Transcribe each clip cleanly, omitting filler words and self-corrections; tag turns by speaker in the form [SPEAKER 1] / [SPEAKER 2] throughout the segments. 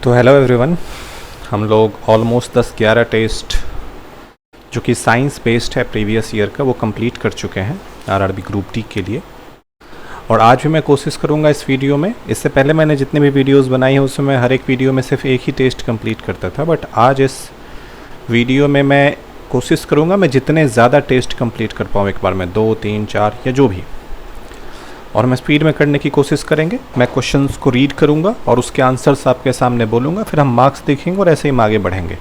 [SPEAKER 1] तो hello everyone, हम लोग ऑलमोस्ट 10-11 टेस्ट जो कि साइंस बेस्ड है प्रीवियस ईयर का वो कंप्लीट कर चुके हैं आरआरबी ग्रुप डी के लिए। और आज भी मैं कोशिश करूंगा इस वीडियो में, इससे पहले मैंने जितने भी वीडियोस बनाई हैं उसमें मैं हर एक वीडियो में सिर्फ एक ही टेस्ट कंप्लीट करता था, बट आज इस वीडियो में मैं कोशिश करूँगा मैं जितने ज़्यादा टेस्ट कंप्लीट कर पाऊँ एक बार में, 2, 3, 4 या जो भी, और मैं स्पीड में करने की कोशिश करेंगे। मैं क्वेश्चंस को रीड करूंगा और उसके आंसर्स आपके सामने बोलूंगा, फिर हम मार्क्स देखेंगे और ऐसे ही हम आगे बढ़ेंगे।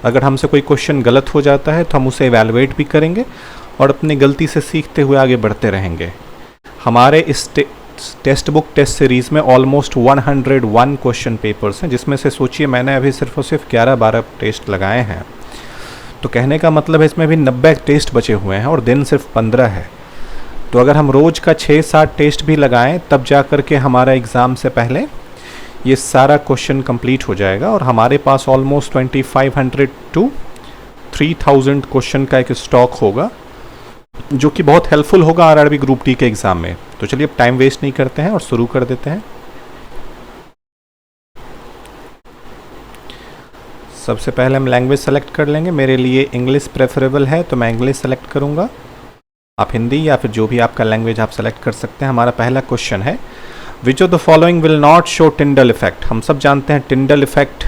[SPEAKER 1] अगर हमसे कोई क्वेश्चन गलत हो जाता है तो हम उसे एवेलुएट भी करेंगे और अपनी गलती से सीखते हुए आगे बढ़ते रहेंगे। हमारे इस टेस्ट बुक टेस्ट सीरीज़ में ऑलमोस्ट 101 क्वेश्चन पेपर्स हैं, जिसमें से सोचिए मैंने अभी सिर्फ और सिर्फ 11-12 टेस्ट लगाए हैं। तो कहने का मतलब है इसमें भी 90 टेस्ट बचे हुए हैं और दिन सिर्फ 15 है। तो अगर हम रोज़ का 6-7 टेस्ट भी लगाएं तब जा कर के हमारा एग्ज़ाम से पहले ये सारा क्वेश्चन कंप्लीट हो जाएगा और हमारे पास ऑलमोस्ट 2500 टू 3000 क्वेश्चन का एक स्टॉक होगा, जो कि बहुत हेल्पफुल होगा आरआरबी ग्रुप डी के एग्ज़ाम में। तो चलिए अब टाइम वेस्ट नहीं करते हैं और शुरू कर देते हैं। सबसे पहले हम लैंग्वेज सेलेक्ट कर लेंगे। मेरे लिए इंग्लिश प्रेफरेबल है तो मैं इंग्लिश सेलेक्ट करूँगा, आप हिंदी या फिर जो भी आपका लैंग्वेज आप सेलेक्ट कर सकते हैं। हमारा पहला क्वेश्चन है, which of the following will not show Tyndall effect. हम सब जानते हैं टिंडल इफेक्ट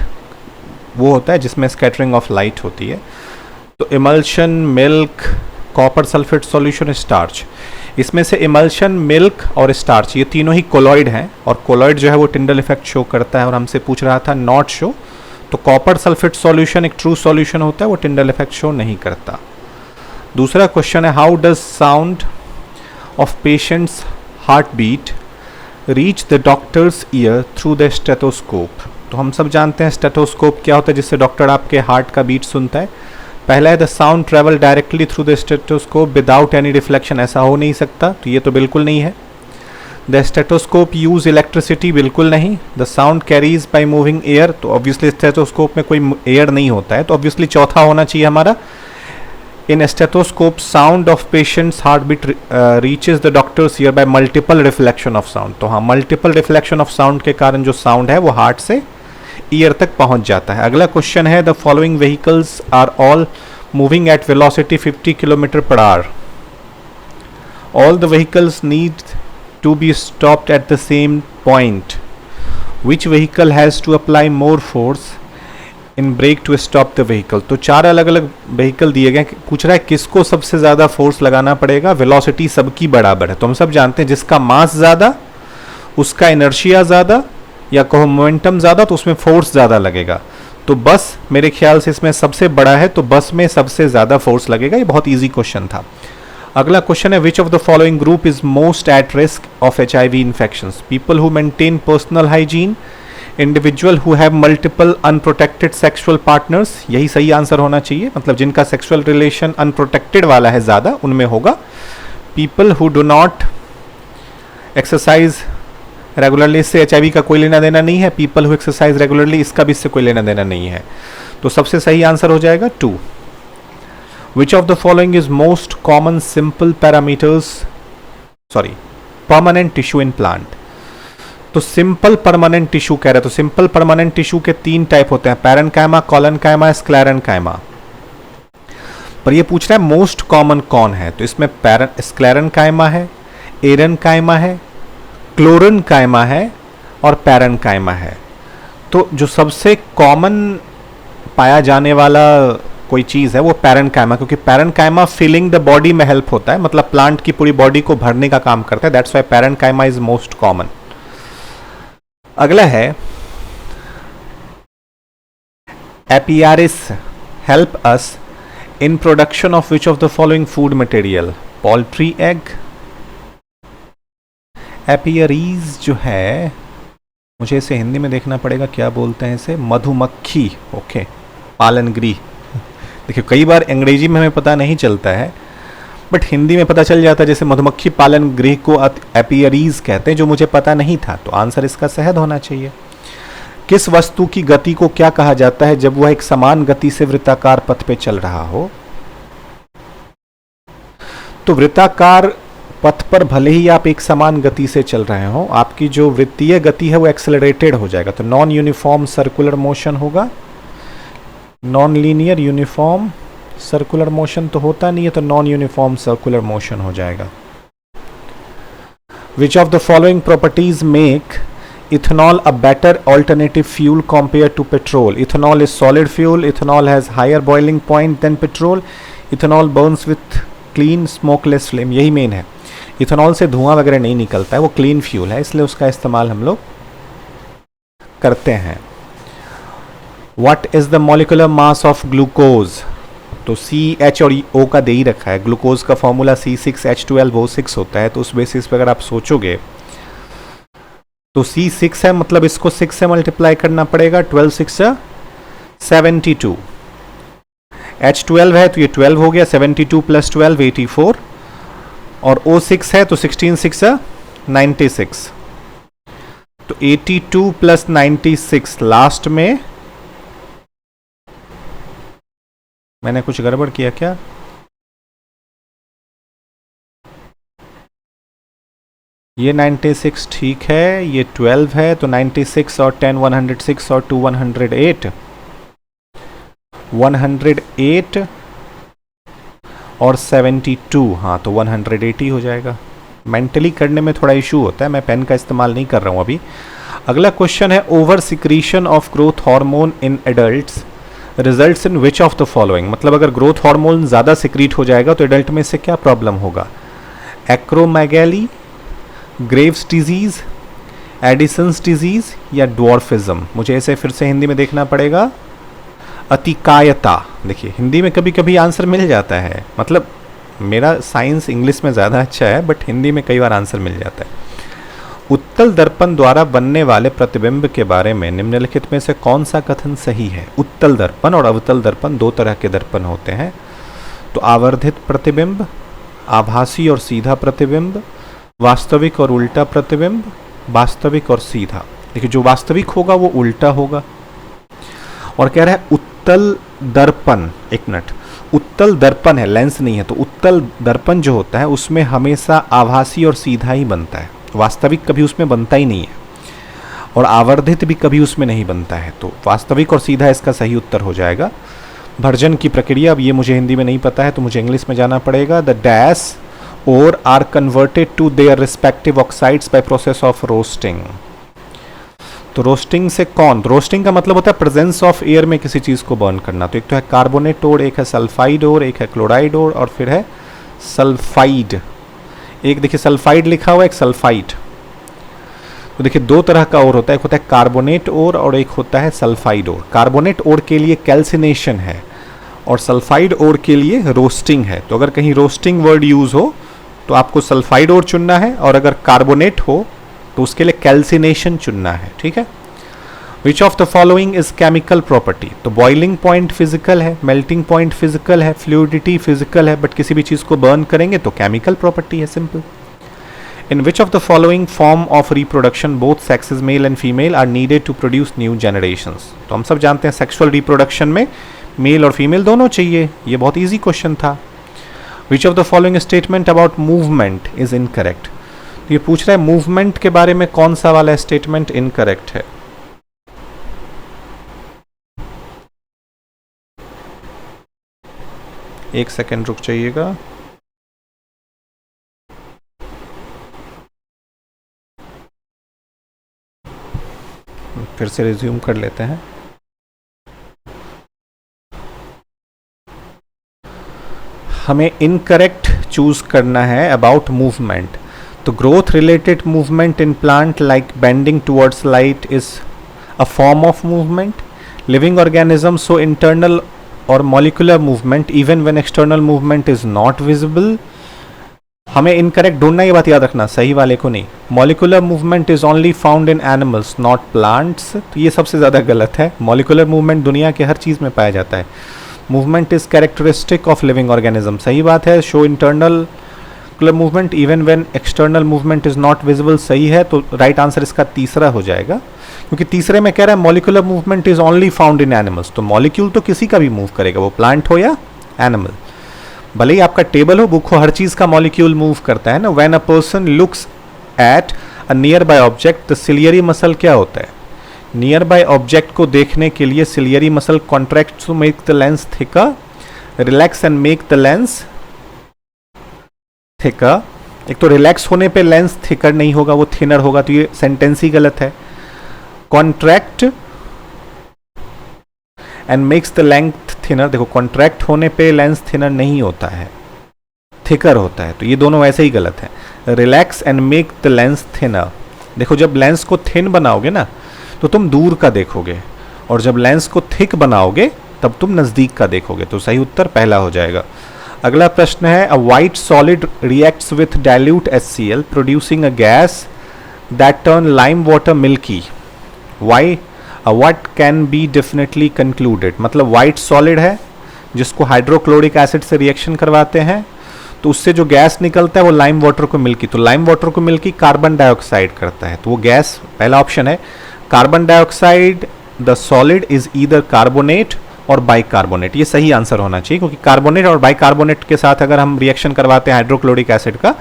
[SPEAKER 1] वो होता है जिसमें स्कैटरिंग ऑफ लाइट होती है। तो emulsion, milk, copper sulphate solution, starch, इसमें से इमल्शन, मिल्क और स्टार्च ये तीनों ही कोलॉइड हैं और कोलॉइड जो है वो टिंडल इफेक्ट शो करता है। और हमसे पूछ रहा था नॉट शो, तो कॉपर सल्फेट सॉल्यूशन एक ट्रू सॉल्यूशन होता है, वो टिंडल इफेक्ट शो नहीं करता। दूसरा क्वेश्चन है, how does sound of patient's heart beat reach the doctor's ear through the stethoscope. तो हम सब जानते हैं स्टेथोस्कोप क्या होता है, जिससे डॉक्टर आपके हार्ट का बीट सुनता है। पहला है, the sound travel directly through the stethoscope without any reflection, ऐसा हो नहीं सकता, तो ये तो बिल्कुल नहीं है। द स्टेथोस्कोप यूज इलेक्ट्रिसिटी, बिल्कुल नहीं। The sound carries by moving air, तो ऑब्वियसली स्टेथोस्कोप में कोई एयर नहीं होता है, तो ऑब्वियसली चौथा होना चाहिए हमारा। In a stethoscope, sound of patient's heartbeat reaches the doctor's ear by multiple reflection of sound. तो हाँ, multiple reflection of sound के कारण जो sound है वो हार्ट से ईयर तक पहुंच जाता है। अगला क्वेश्चन है, the following vehicles are all moving at velocity 50 km/h. All the vehicles need to be stopped at the same point. Which vehicle has to apply more force in brake to stop the vehicle. तो 4 अलग अलग vehicle दिए गए, पूछ रहा है किसको सबसे ज़्यादा फोर्स लगाना पड़ेगा। वेलोसिटी सबकी बराबर है, तो हम सब जानते हैं जिसका मास ज़्यादा उसका इनर्शिया ज़्यादा या कहो मोमेंटम ज़्यादा, तो उसमें फोर्स ज़्यादा लगेगा। तो बस मेरे ख्याल से इसमें सबसे बड़ा है, तो बस में सबसे ज़्यादा फोर्स लगेगा। ये बहुत ईजी क्वेश्चन था। अगला क्वेश्चन है, which of the following group is most at risk of HIV infections. People who maintain personal hygiene, individual who have multiple unprotected sexual partners, यही सही आंसर होना चाहिए, मतलब जिनका सेक्सुअल रिलेशन अनप्रोटेक्टेड वाला है ज़्यादा उनमें होगा। People who do not exercise regularly, इससे HIV का कोई लेना देना नहीं है। पीपल हु एक्सरसाइज रेगुलरली, इसका भी इससे कोई लेना देना नहीं है, तो सबसे सही आंसर हो जाएगा 2। विच of the following is most common simple parameters permanent tissue in plant. तो सिंपल परमानेंट टिश्यू कह रहे हैं, तो सिंपल परमानेंट टिश्यू के 3 टाइप होते हैं, पैरेन्काइमा, कोलेनकाइमा, स्क्लेरेन्काइमा। पर ये पूछ रहा है मोस्ट कॉमन कौन है, तो इसमें स्क्लेरेन्काइमा है, एरेन्काइमा है, क्लोरेन्काइमा है और पैरेन्काइमा है। तो जो सबसे कॉमन पाया जाने वाला कोई चीज़ है वो पैरेन्काइमा, क्योंकि पैरेन्काइमा फिलिंग द बॉडी में हेल्प होता है, मतलब प्लांट की पूरी बॉडी को भरने का काम करता है। That's why parenchyma is most common. अगला है, apiaries help us in production of which of the following food material. Poultry egg, apiaries जो है, मुझे इसे हिंदी में देखना पड़ेगा क्या बोलते हैं इसे, मधुमक्खी, ओके, पालन गृह। देखिए कई बार अंग्रेजी में हमें पता नहीं चलता है, बट हिंदी में पता चल जाता है, जैसे मधुमक्खी पालन गृह को एपियरीज कहते हैं, जो मुझे पता नहीं था, तो आंसर इसका शहद होना चाहिए। किस वस्तु की गति को क्या कहा जाता है जब वह एक समान गति से वृत्ताकार पथ पे चल रहा हो। तो वृत्ताकार पथ पर भले ही आप एक समान गति से चल रहे हो, आपकी जो वृत्तीय गति है वो एक्सेलरेटेड हो जाएगा, तो नॉन यूनिफॉर्म सर्कुलर मोशन होगा। Non linear uniform circular motion तो होता नहीं है, तो नॉन यूनिफॉर्म सर्कुलर मोशन हो जाएगा। Which of the following properties make ethanol a better alternative fuel compared to petrol? Ethanol is solid fuel. Ethanol has higher boiling point than petrol. Ethanol burns with clean smokeless flame. यही main है। Ethanol से धुआं वगैरह नहीं निकलता है, वो clean fuel है, इसलिए उसका इस्तेमाल हम लोग करते हैं। What is the molecular mass of glucose? तो CH और O का दे ही रखा है। ग्लूकोज का फॉर्मूला C6H12O6 होता है, तो उस बेसिस पे अगर आप सोचोगे तो C6 है, मतलब इसको 6 से मल्टीप्लाई करना पड़ेगा, 12 6 72। H12 है तो ये 12 हो गया, 72 प्लस 12 84, और O6 है तो 16 6 96, तो 82 प्लस 96। लास्ट में मैंने कुछ गड़बड़ किया क्या? ये 96 ठीक है, ये 12 है, तो 96 और 10 106 और 2 108, 108 और 72, हाँ तो 180 हो जाएगा। मेंटली करने में थोड़ा इशू होता है, मैं पेन का इस्तेमाल नहीं कर रहा हूँ अभी। अगला क्वेश्चन है, over secretion of growth hormone in adults results in which of the following? मतलब अगर ग्रोथ हार्मोन ज़्यादा सिक्रीट हो जाएगा तो एडल्ट में से क्या प्रॉब्लम होगा? Acromegaly, Graves disease, Edison's disease या ड्वार्फिज्म? मुझे ऐसे फिर से हिंदी में देखना पड़ेगा। अतिकायता, देखिए हिंदी में कभी कभी आंसर मिल जाता है, मतलब मेरा साइंस इंग्लिश में ज़्यादा अच्छा है, बट हिंदी में कई बार आंसर मिल जाता है। उत्तल दर्पण द्वारा बनने वाले प्रतिबिंब के बारे में निम्नलिखित में से कौन सा कथन सही है? उत्तल दर्पण और अवतल दर्पण दो तरह के दर्पण होते हैं, तो आवर्धित प्रतिबिंब, आभासी और सीधा प्रतिबिंब, वास्तविक और उल्टा प्रतिबिंब, वास्तविक और सीधा। देखिए जो वास्तविक होगा वो उल्टा होगा। और कह रहा है उत्तल दर्पण, एक मिनट, उत्तल दर्पण है, लेंस नहीं है, तो उत्तल दर्पण जो होता है उसमें हमेशा आभासी और सीधा ही बनता है, वास्तविक कभी उसमें बनता ही नहीं है, और आवर्धित भी कभी उसमें नहीं बनता है, तो वास्तविक और सीधा इसका सही उत्तर हो जाएगा। भर्जन की प्रक्रिया, अब ये मुझे हिंदी में नहीं पता है तो मुझे इंग्लिश में जाना पड़ेगा। The dash ore are converted to their respective oxides by process of roasting. तो रोस्टिंग से कौन? रोस्टिंग का मतलब होता है प्रेजेंस ऑफ एयर में किसी चीज़ को बर्न करना। तो एक तो है कार्बोनेट ओर, एक है सल्फाइड ओर, एक है क्लोराइड ओर, और फिर है सल्फाइड। एक देखिए सल्फाइड लिखा हुआ है, एक सल्फाइड। तो देखिए दो तरह का ओर होता है, एक होता है कार्बोनेट ओर और एक होता है सल्फाइड ओर। कार्बोनेट ओर के लिए कैल्सिनेशन है और सल्फाइड ओर के लिए रोस्टिंग है। तो अगर कहीं रोस्टिंग वर्ड यूज हो तो आपको सल्फाइड ओर चुनना है, और अगर कार्बोनेट हो तो उसके लिए कैल्सिनेशन चुनना है, ठीक है। Which of the following is chemical property? तो बॉइलिंग पॉइंट फिजिकल है, मेल्टिंग पॉइंट फिजिकल है, फ्लूइडिटी फिजिकल है, बट किसी भी चीज को बर्न करेंगे तो केमिकल प्रॉपर्टी है, simple. In which of the following form of reproduction both sexes male and female are needed to produce new generations? तो हम सब जानते हैं सेक्सुअल रिप्रोडक्शन में मेल और फीमेल दोनों चाहिए, ये बहुत ईजी क्वेश्चन था। विच of the following statement about movement is incorrect? ये पूछ रहा है मूवमेंट के बारे में कौन सा वाला स्टेटमेंट इनकरेक्ट है। एक सेकेंड रुक जाइएगा। फिर से रिज्यूम कर लेते हैं। हमें इनकरेक्ट चूज करना है अबाउट मूवमेंट। तो growth related movement in plant like bending towards light is a form of movement. Living organism show internal और molecular movement even when external movement is not visible. हमें incorrect ढूंढना, ये बात याद रखना, सही वाले को नहीं। Molecular movement is only found in animals not plants, तो ये सबसे ज़्यादा गलत है। मॉलिक्यूलर मूवमेंट दुनिया के हर चीज़ में पाया जाता है। Movement is characteristic of living organism, सही बात है। Show internal movement even when external movement is not visible, सही है। तो राइट आंसर इसका तीसरा हो जाएगा, क्योंकि तीसरे में कह रहा है molecular movement is only found in animals, तो मॉलिक्यूल तो किसी का भी मूव करेगा, वो प्लांट हो या एनिमल। भले ही आपका टेबल हो, बुक हो, हर चीज का मॉलिक्यूल मूव करता है ना. When a person looks at a near by object the ciliary muscle क्या होता है? नियर बाय ऑब्जेक्ट को देखने के लिए ciliary muscle contract to make the lens thicker, relax and make the lens thicker. एक तो रिलैक्स होने पे लेंस थिकर नहीं होगा, वो थिनर होगा, तो ये सेंटेंस ही गलत है. Contract and makes the length thinner, देखो कॉन्ट्रैक्ट होने पे लेंस थिनर नहीं होता है, थिकर होता है, तो ये दोनों वैसे ही गलत है. Relax and make the lens thinner, देखो जब लेंस को थिन बनाओगे ना तो तुम दूर का देखोगे, और जब लेंस को थिक बनाओगे तब तुम नजदीक का देखोगे. तो सही उत्तर पहला हो जाएगा. अगला प्रश्न है, अ white solid reacts with dilute HCl producing a gas that turn lime water milky. Why what can be definitely concluded, मतलब वाइट सॉलिड है जिसको हाइड्रोक्लोरिक एसिड से रिएक्शन करवाते हैं तो उससे जो गैस निकलता है वो लाइम वाटर को मिल्की, तो लाइम वाटर को मिल्की कार्बन डाइऑक्साइड करता है, तो वो गैस पहला ऑप्शन है. Carbon dioxide the solid is either carbonate और बाइकार्बोनेट, ये सही आंसर होना चाहिए, क्योंकि कार्बोनेट और बाइकार्बोनेट के साथ अगर हम रिएक्शन करवाते हैं हाइड्रोक्लोरिक एसिड का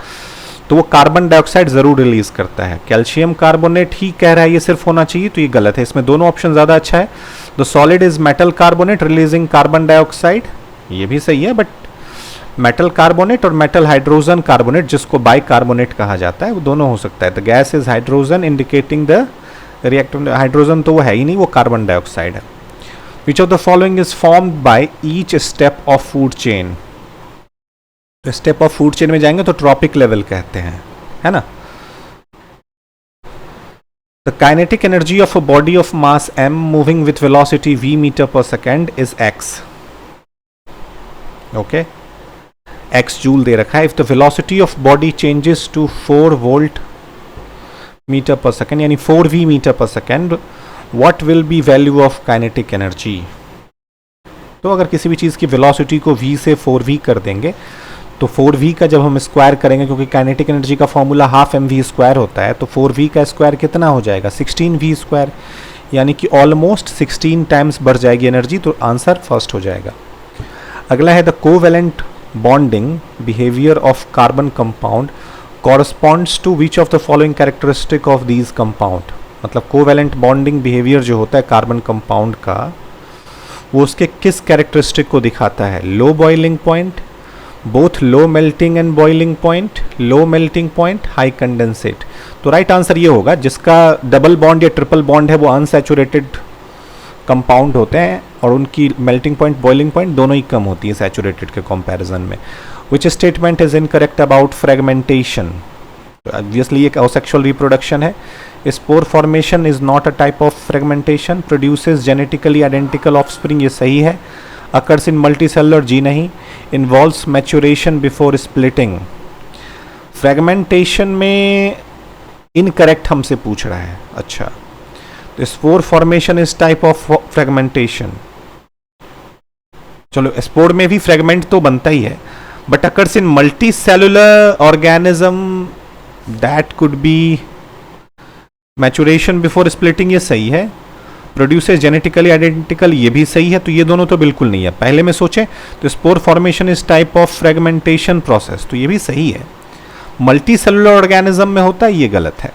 [SPEAKER 1] तो वो कार्बन डाइऑक्साइड जरूर रिलीज करता है. कैल्शियम कार्बोनेट ही कह रहा है ये सिर्फ होना चाहिए, तो ये गलत है. इसमें दोनों ऑप्शन ज्यादा अच्छा है. The solid is metal carbonate releasing carbon dioxide, ये भी सही है, बट मेटल कार्बोनेट और मेटल हाइड्रोजन कार्बोनेट जिसको बाइकार्बोनेट कहा जाता है वो दोनों हो सकता है. The gas is hydrogen indicating the reactant, hydrogen तो वो है ही नहीं, वो कार्बन डाइऑक्साइड है. Which of the following is formed by each step of food chain? Step of food chain में जाएंगे तो ट्रॉपिक लेवल कहते हैं, है ना. The kinetic energy of a body of mass m moving with velocity v metre per second is x. Okay, x joule दे रखा है. If the velocity of body changes to 4 volt metre per second यानी 4v metre per second, what will be value of kinetic energy? तो अगर किसी भी चीज़ की velocity को v से 4v कर देंगे तो 4v का जब हम स्क्वायर करेंगे, क्योंकि काइनेटिक एनर्जी का फॉर्मूला हाफ mv स्क्वायर होता है, तो 4v का स्क्वायर कितना हो जाएगा? 16v स्क्वायर, यानी कि ऑलमोस्ट 16 टाइम्स बढ़ जाएगी एनर्जी, तो आंसर फर्स्ट हो जाएगा. अगला है the covalent bonding behaviour of carbon compound corresponds to which of the following characteristic of these compound. मतलब कोवेलेंट बॉन्डिंग बिहेवियर जो होता है कार्बन कंपाउंड का, वो उसके किस कैरेक्टरिस्टिक को दिखाता है? Low boiling point, both low melting and boiling point, low melting point, high condensate. तो राइट आंसर ये होगा जिसका डबल बॉन्ड या ट्रिपल बॉन्ड है वो अनसैचुरेटेड कंपाउंड होते हैं और उनकी मेल्टिंग पॉइंट बॉइलिंग पॉइंट दोनों ही कम होती है सैचुरेटेड के कंपैरिजन में. Which statement is incorrect about fragmentation? Obviously एक असेक्सुअल रिप्रोडक्शन है. Spore formation is not a type of fragmentation. Produces genetically identical offspring, ये सही है. अकर्स इन मल्टीसेलुलर, जी नहीं. Involves maturation before splitting. Fragmentation में incorrect हमसे पूछ रहा है. अच्छा, तो spore formation is type of fragmentation. चलो, स्पोर में भी फ्रेगमेंट तो बनता ही है, but occurs in multicellular organism that could be maturation before splitting, ये सही है. प्रोड्यूसेस जेनेटिकली आइडेंटिकल, ये भी सही है. तो ये दोनों तो बिल्कुल नहीं है. पहले में सोचें तो spore formation is type of fragmentation process, तो ये भी सही है. मल्टी सेलुलर ऑर्गेनिज्म में होता है, ये गलत है.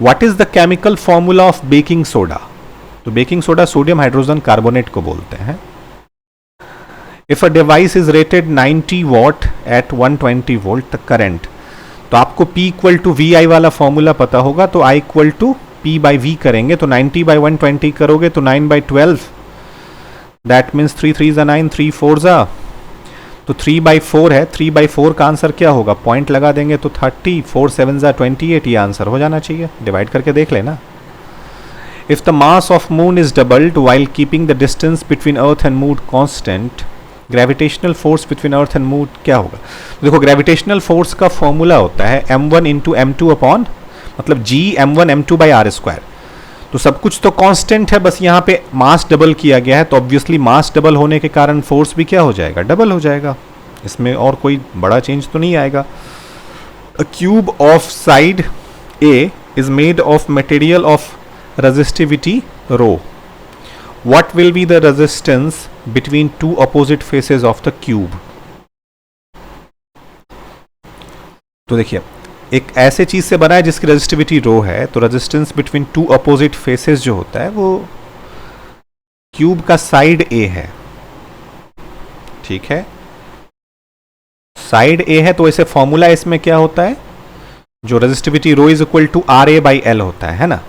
[SPEAKER 1] What is the chemical formula of baking soda? तो baking soda sodium hydrogen carbonate को बोलते हैं. If a device is rated 90 watt at 120 volt the current, तो आपको P equal to V I वाला फॉर्मूला पता होगा, तो I equal to P by V करेंगे, तो 90 बाई 120 करोगे तो 9 बाई 12, दैट मीन्स 3 3 9, 3 4 जा, तो 3 बाई 4 है. 3 बाई 4 का आंसर क्या होगा? पॉइंट लगा देंगे तो 30, 4 7 जा 28, ये आंसर हो जाना चाहिए. डिवाइड करके देख लेना. If the mass of moon is doubled while keeping the distance between earth and moon constant, gravitational force between earth and moon क्या होगा? देखो, ग्रेविटेशनल फोर्स का फॉर्मूला होता है m1 इंटू m2 अपॉन, मतलब g m1 m2 by R square. तो सब कुछ तो कांस्टेंट है, बस यहाँ पे मास डबल किया गया है, तो ऑब्वियसली मास डबल होने के कारण फोर्स भी क्या हो जाएगा? डबल हो जाएगा. इसमें और कोई बड़ा चेंज तो नहीं आएगा. A cube of side a is made of material of resistivity rho. What will be the resistance between two opposite faces of the cube? तो देखिए, एक ऐसे चीज से बना है जिसकी रेजिस्टिविटी रो है, तो resistance between two opposite faces जो होता है वो क्यूब का साइड ए है, ठीक है। साइड ए है तो ऐसे फॉर्मूला इसमें क्या होता है, जो resistivity rho is equal to R A by L होता है ना।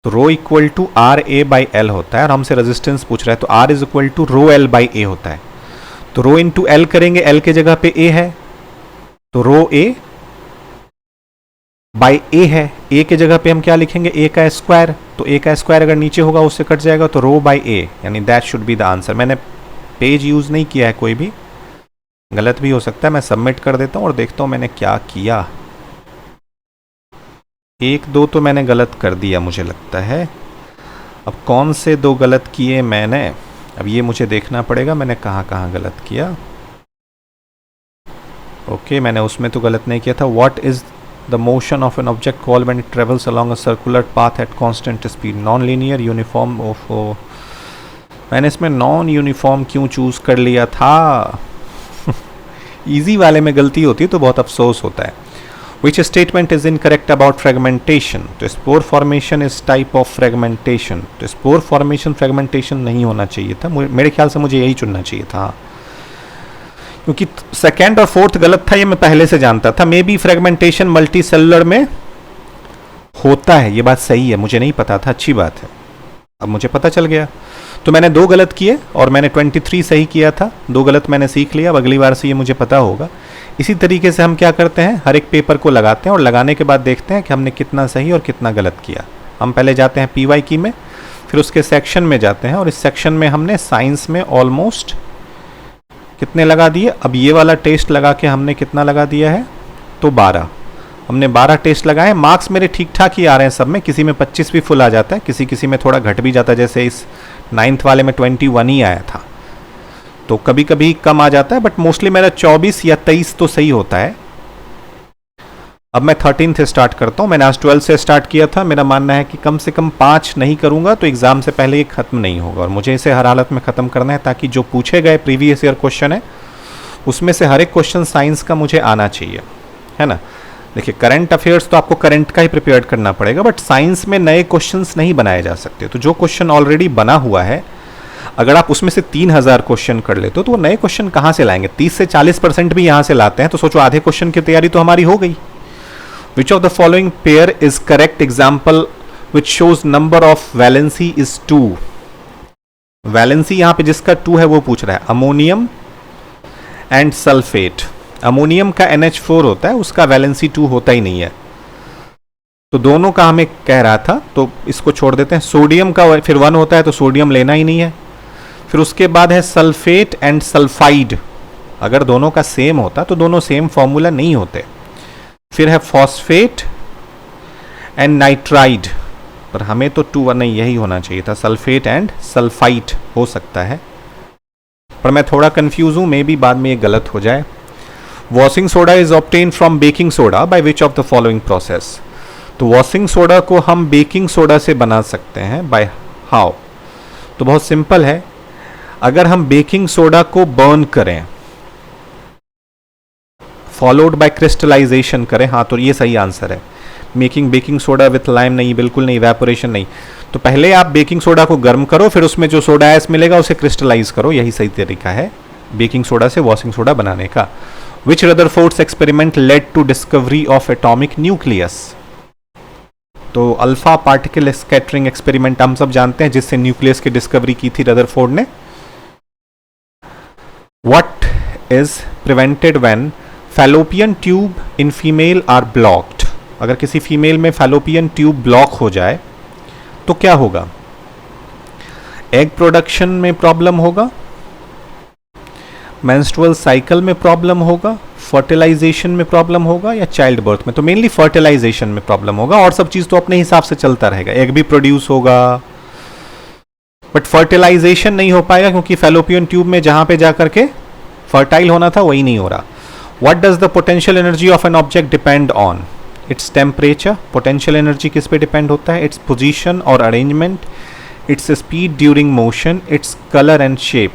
[SPEAKER 1] तो rho equal to R A by L होता है, और हमसे रेजिस्टेंस पूछ रहा है तो R is equal to rho L by A होता है। तो रो इंटू एल करेंगे, एल के जगह पे ए है तो रो ए बाई ए है, ए के जगह पे हम क्या लिखेंगे, ए का स्क्वायर। तो ए का स्क्वायर अगर नीचे होगा उससे कट जाएगा, तो रो बाई ए, यानी that should be the answer. मैंने पेज यूज नहीं किया है, कोई भी गलत भी हो सकता है। मैं सबमिट कर देता हूं और देखता हूं मैंने क्या किया। एक दो तो मैंने गलत कर दिया मुझे लगता है। अब कौन से दो गलत किए मैंने, अब ये मुझे देखना पड़ेगा मैंने कहाँ कहाँ गलत किया। ओके, मैंने उसमें तो गलत नहीं किया था। What is the motion of an object call when it travels along a circular path at constant speed, non linear, uniform. ओफो, मैंने इसमें नॉन यूनिफॉर्म क्यों चूज कर लिया था। इजी वाले में गलती होती है तो बहुत अफसोस होता है। Which statement is incorrect about fragmentation? तो spore formation is type of fragmentation. तो स्पोर फॉर्मेशन फ्रेगमेंटेशन नहीं होना चाहिए था, मेरे ख्याल से मुझे यही चुनना चाहिए था, क्योंकि सेकेंड और फोर्थ गलत था ये मैं पहले से जानता था। May be fragmentation multi cellular में होता है, ये बात सही है, मुझे नहीं पता था, अच्छी बात है, अब मुझे पता चल गया। तो मैंने दो गलत किए और मैंने 23 सही किया था, दो गलत मैंने सीख लिया, अब अगली बार से ये मुझे पता होगा। इसी तरीके से हम क्या करते हैं, हर एक पेपर को लगाते हैं और लगाने के बाद देखते हैं कि हमने कितना सही और कितना गलत किया। हम पहले जाते हैं पीवाई की में, फिर उसके सेक्शन में जाते हैं, और इस सेक्शन में हमने साइंस में ऑलमोस्ट कितने लगा दिए। अब ये वाला टेस्ट लगा के हमने कितना लगा दिया है, तो 12, हमने 12 टेस्ट लगाए। मार्क्स मेरे ठीक ठाक ही आ रहे हैं सब में, किसी में 25 भी फुल आ जाता है, किसी में थोड़ा घट भी जाता है, जैसे इस 9th वाले में 21 ही आया था, तो कभी कभी कम आ जाता है, बट मोस्टली मेरा 24 या 23 तो सही होता है। अब मैं 13 से स्टार्ट करता हूँ, मैंने आज 12 से स्टार्ट किया था। मेरा मानना है कि कम से कम 5 नहीं करूंगा तो एग्जाम से पहले ये खत्म नहीं होगा, और मुझे इसे हर हालत में खत्म करना है, ताकि जो पूछे गए प्रीवियस ईयर क्वेश्चन है उसमें से हर एक क्वेश्चन साइंस का मुझे आना चाहिए, है ना। देखिए, करंट अफेयर्स तो आपको करंट का ही प्रिपेयर करना पड़ेगा, बट साइंस में नए क्वेश्चंस नहीं बनाए जा सकते। तो जो क्वेश्चन ऑलरेडी बना हुआ है, अगर आप उसमें से 3000 क्वेश्चन कर लेते हो तो वो नए क्वेश्चन कहाँ से लाएंगे। 30 से 40% भी यहाँ से लाते हैं, तो सोचो आधे क्वेश्चन की तैयारी तो हमारी हो गई। विच of the following pair is correct example which shows number of valency is 2। Valency यहाँ पे जिसका 2 है वो पूछ रहा है, अमोनियम एंड सल्फेट। अमोनियम का NH4 होता है, उसका वैलेंसी 2 होता ही नहीं है, तो दोनों का हमें कह रहा था, तो इसको छोड़ देते हैं। सोडियम का फिर 1 होता है, तो सोडियम लेना ही नहीं है। फिर उसके बाद है सल्फेट एंड सल्फाइड, अगर दोनों का सेम होता तो दोनों सेम फॉर्मूला नहीं होते। फिर है फॉस्फेट एंड नाइट्राइड, पर हमें तो 2 नहीं, यही होना चाहिए था, सल्फेट एंड सल्फाइट हो सकता है, पर मैं थोड़ा कंफ्यूज हूं, मे बी बाद में ये गलत हो जाए। Washing soda is obtain from baking soda by which of the following process. तो वॉशिंग सोडा को हम बेकिंग सोडा से बना सकते हैं, बाय हाउ। तो बहुत सिंपल है, अगर हम बेकिंग सोडा को बर्न करें फॉलोड बाय क्रिस्टलाइजेशन करें, हाँ तो ये सही आंसर है। Making baking soda with lime नहीं, बिल्कुल नहीं, इवेपोरेशन नहीं। तो पहले आप बेकिंग सोडा को गर्म करो, फिर उसमें जो सोडा ऐश मिलेगा उसे क्रिस्टलाइज करो, यही सही तरीका है बेकिंग सोडा से वॉशिंग सोडा बनाने का। Which Rutherford's experiment led to discovery of atomic nucleus. तो अल्फा पार्टिकल स्कैटरिंग एक्सपेरिमेंट हम सब जानते हैं, जिससे न्यूक्लियस की डिस्कवरी की थी रदरफोर्ड ने। What is prevented when fallopian tube in female are blocked? अगर किसी फीमेल में फैलोपियन ट्यूब ब्लॉक हो जाए तो क्या होगा। एग प्रोडक्शन में प्रॉब्लम होगा, मेंस्ट्रुअल साइकिल में प्रॉब्लम होगा, फर्टिलाइजेशन में प्रॉब्लम होगा, या चाइल्ड बर्थ में। तो मेनली फर्टिलाइजेशन में प्रॉब्लम होगा, और सब चीज तो अपने हिसाब से चलता रहेगा, एग भी प्रोड्यूस होगा, बट फर्टिलाइजेशन नहीं हो पाएगा, क्योंकि फैलोपियन ट्यूब में जहां पे जाकर के फर्टाइल होना था वही नहीं हो रहा। What does the potential energy of an object depend on. Its temperature. Potential energy किस पे डिपेंड होता है, इट्स पोजीशन और arrangement, its speed during motion, its colour and shape.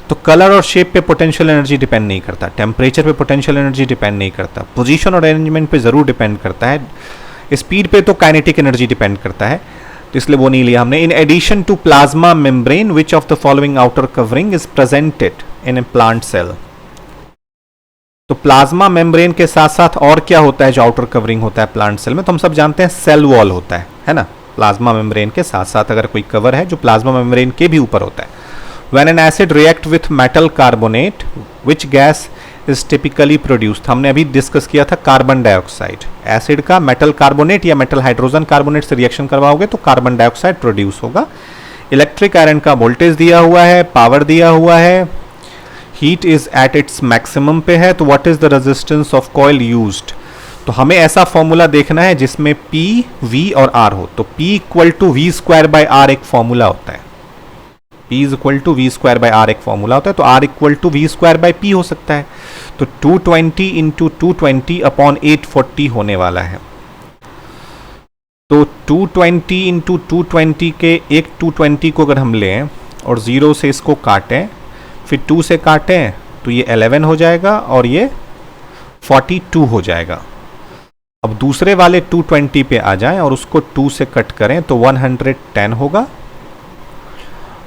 [SPEAKER 1] तो कलर और शेप पे पोटेंशियल एनर्जी डिपेंड नहीं करता, टेम्परेचर पे पोटेंशियल एनर्जी डिपेंड नहीं करता, पोजीशन और अरेंजमेंट पे ज़रूर डिपेंड करता है, स्पीड पे तो काइनेटिक एनर्जी डिपेंड करता है, तो इसलिए वो नहीं लिया हमने। In addition to plasma membrane which of the following outer covering is presented in a plant cell. तो प्लाज्मा मेम्ब्रेन के साथ साथ और क्या होता है जो आउटर कवरिंग होता है प्लांट सेल में, तो हम सब जानते हैं सेल वॉल होता है ना। प्लाज्मा मेम्ब्रेन के साथ साथ अगर कोई कवर है जो प्लाज्मा मेम्ब्रेन के भी ऊपर होता है। When an acid react with metal carbonate which gas is typically produced, हमने अभी डिस्कस किया था कार्बन डाइऑक्साइड। एसिड का मेटल कार्बोनेट या मेटल हाइड्रोजन कार्बोनेट से रिएक्शन करवाओगे तो कार्बन डाइऑक्साइड प्रोड्यूस होगा। इलेक्ट्रिक आयरन का वोल्टेज दिया हुआ है, पावर दिया हुआ है, heat is at its maximum पे है, तो what is the resistance of coil used. तो हमें ऐसा फॉर्मूला देखना है जिसमें P, V और R हो। तो P equal to V square by R एक फॉर्मूला होता है, P is equal to V square by R एक फॉर्मूला होता है, तो R equal to V square by P हो सकता है। तो 220 इंटू 220 अपॉन 840 होने वाला है। तो 220 इंटू 220 के एक 220 को अगर हम लें और 0 से इसको काटें, फिर 2 से काटें तो ये 11 हो जाएगा और ये 42 हो जाएगा। अब दूसरे वाले 220 पे आ जाएं और उसको 2 से कट करें तो 110 होगा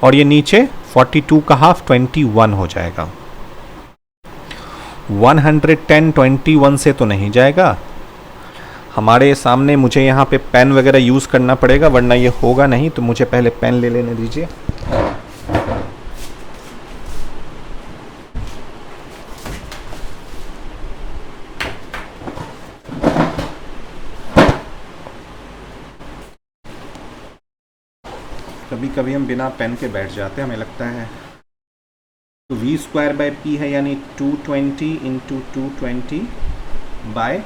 [SPEAKER 1] और ये नीचे 42 का हाफ 21 हो जाएगा। 110 21 से तो नहीं जाएगा, हमारे सामने मुझे यहाँ पे पेन वगैरह यूज़ करना पड़ेगा वरना ये होगा नहीं, तो मुझे पहले पेन ले लेने दीजिए। कभी कभी हम बिना पेन के बैठ जाते हैं, हमें लगता है। तो वी स्क्वायर बाय पी है यानी 220 इंटू 220 बाय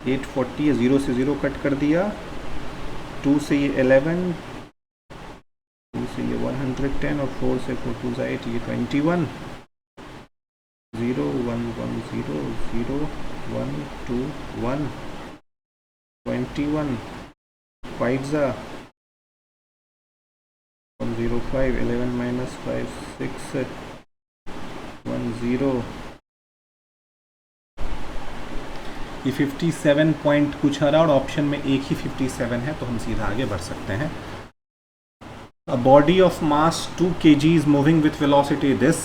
[SPEAKER 1] 840, 0 से 0 कट कर दिया, 2 से ये 11, 2 से ये 110 और 4 से 4 2 8, ये 21, 0 1 1 0 0 1 2 1 21 5 ज़ा 105, 11 minus 5 6 1 0, ये 57 पॉइंट कुछ आ रहा और ऑप्शन में एक ही 57 है, तो हम सीधा आगे बढ़ सकते हैं। अ body of mass 2 kg is moving with velocity this,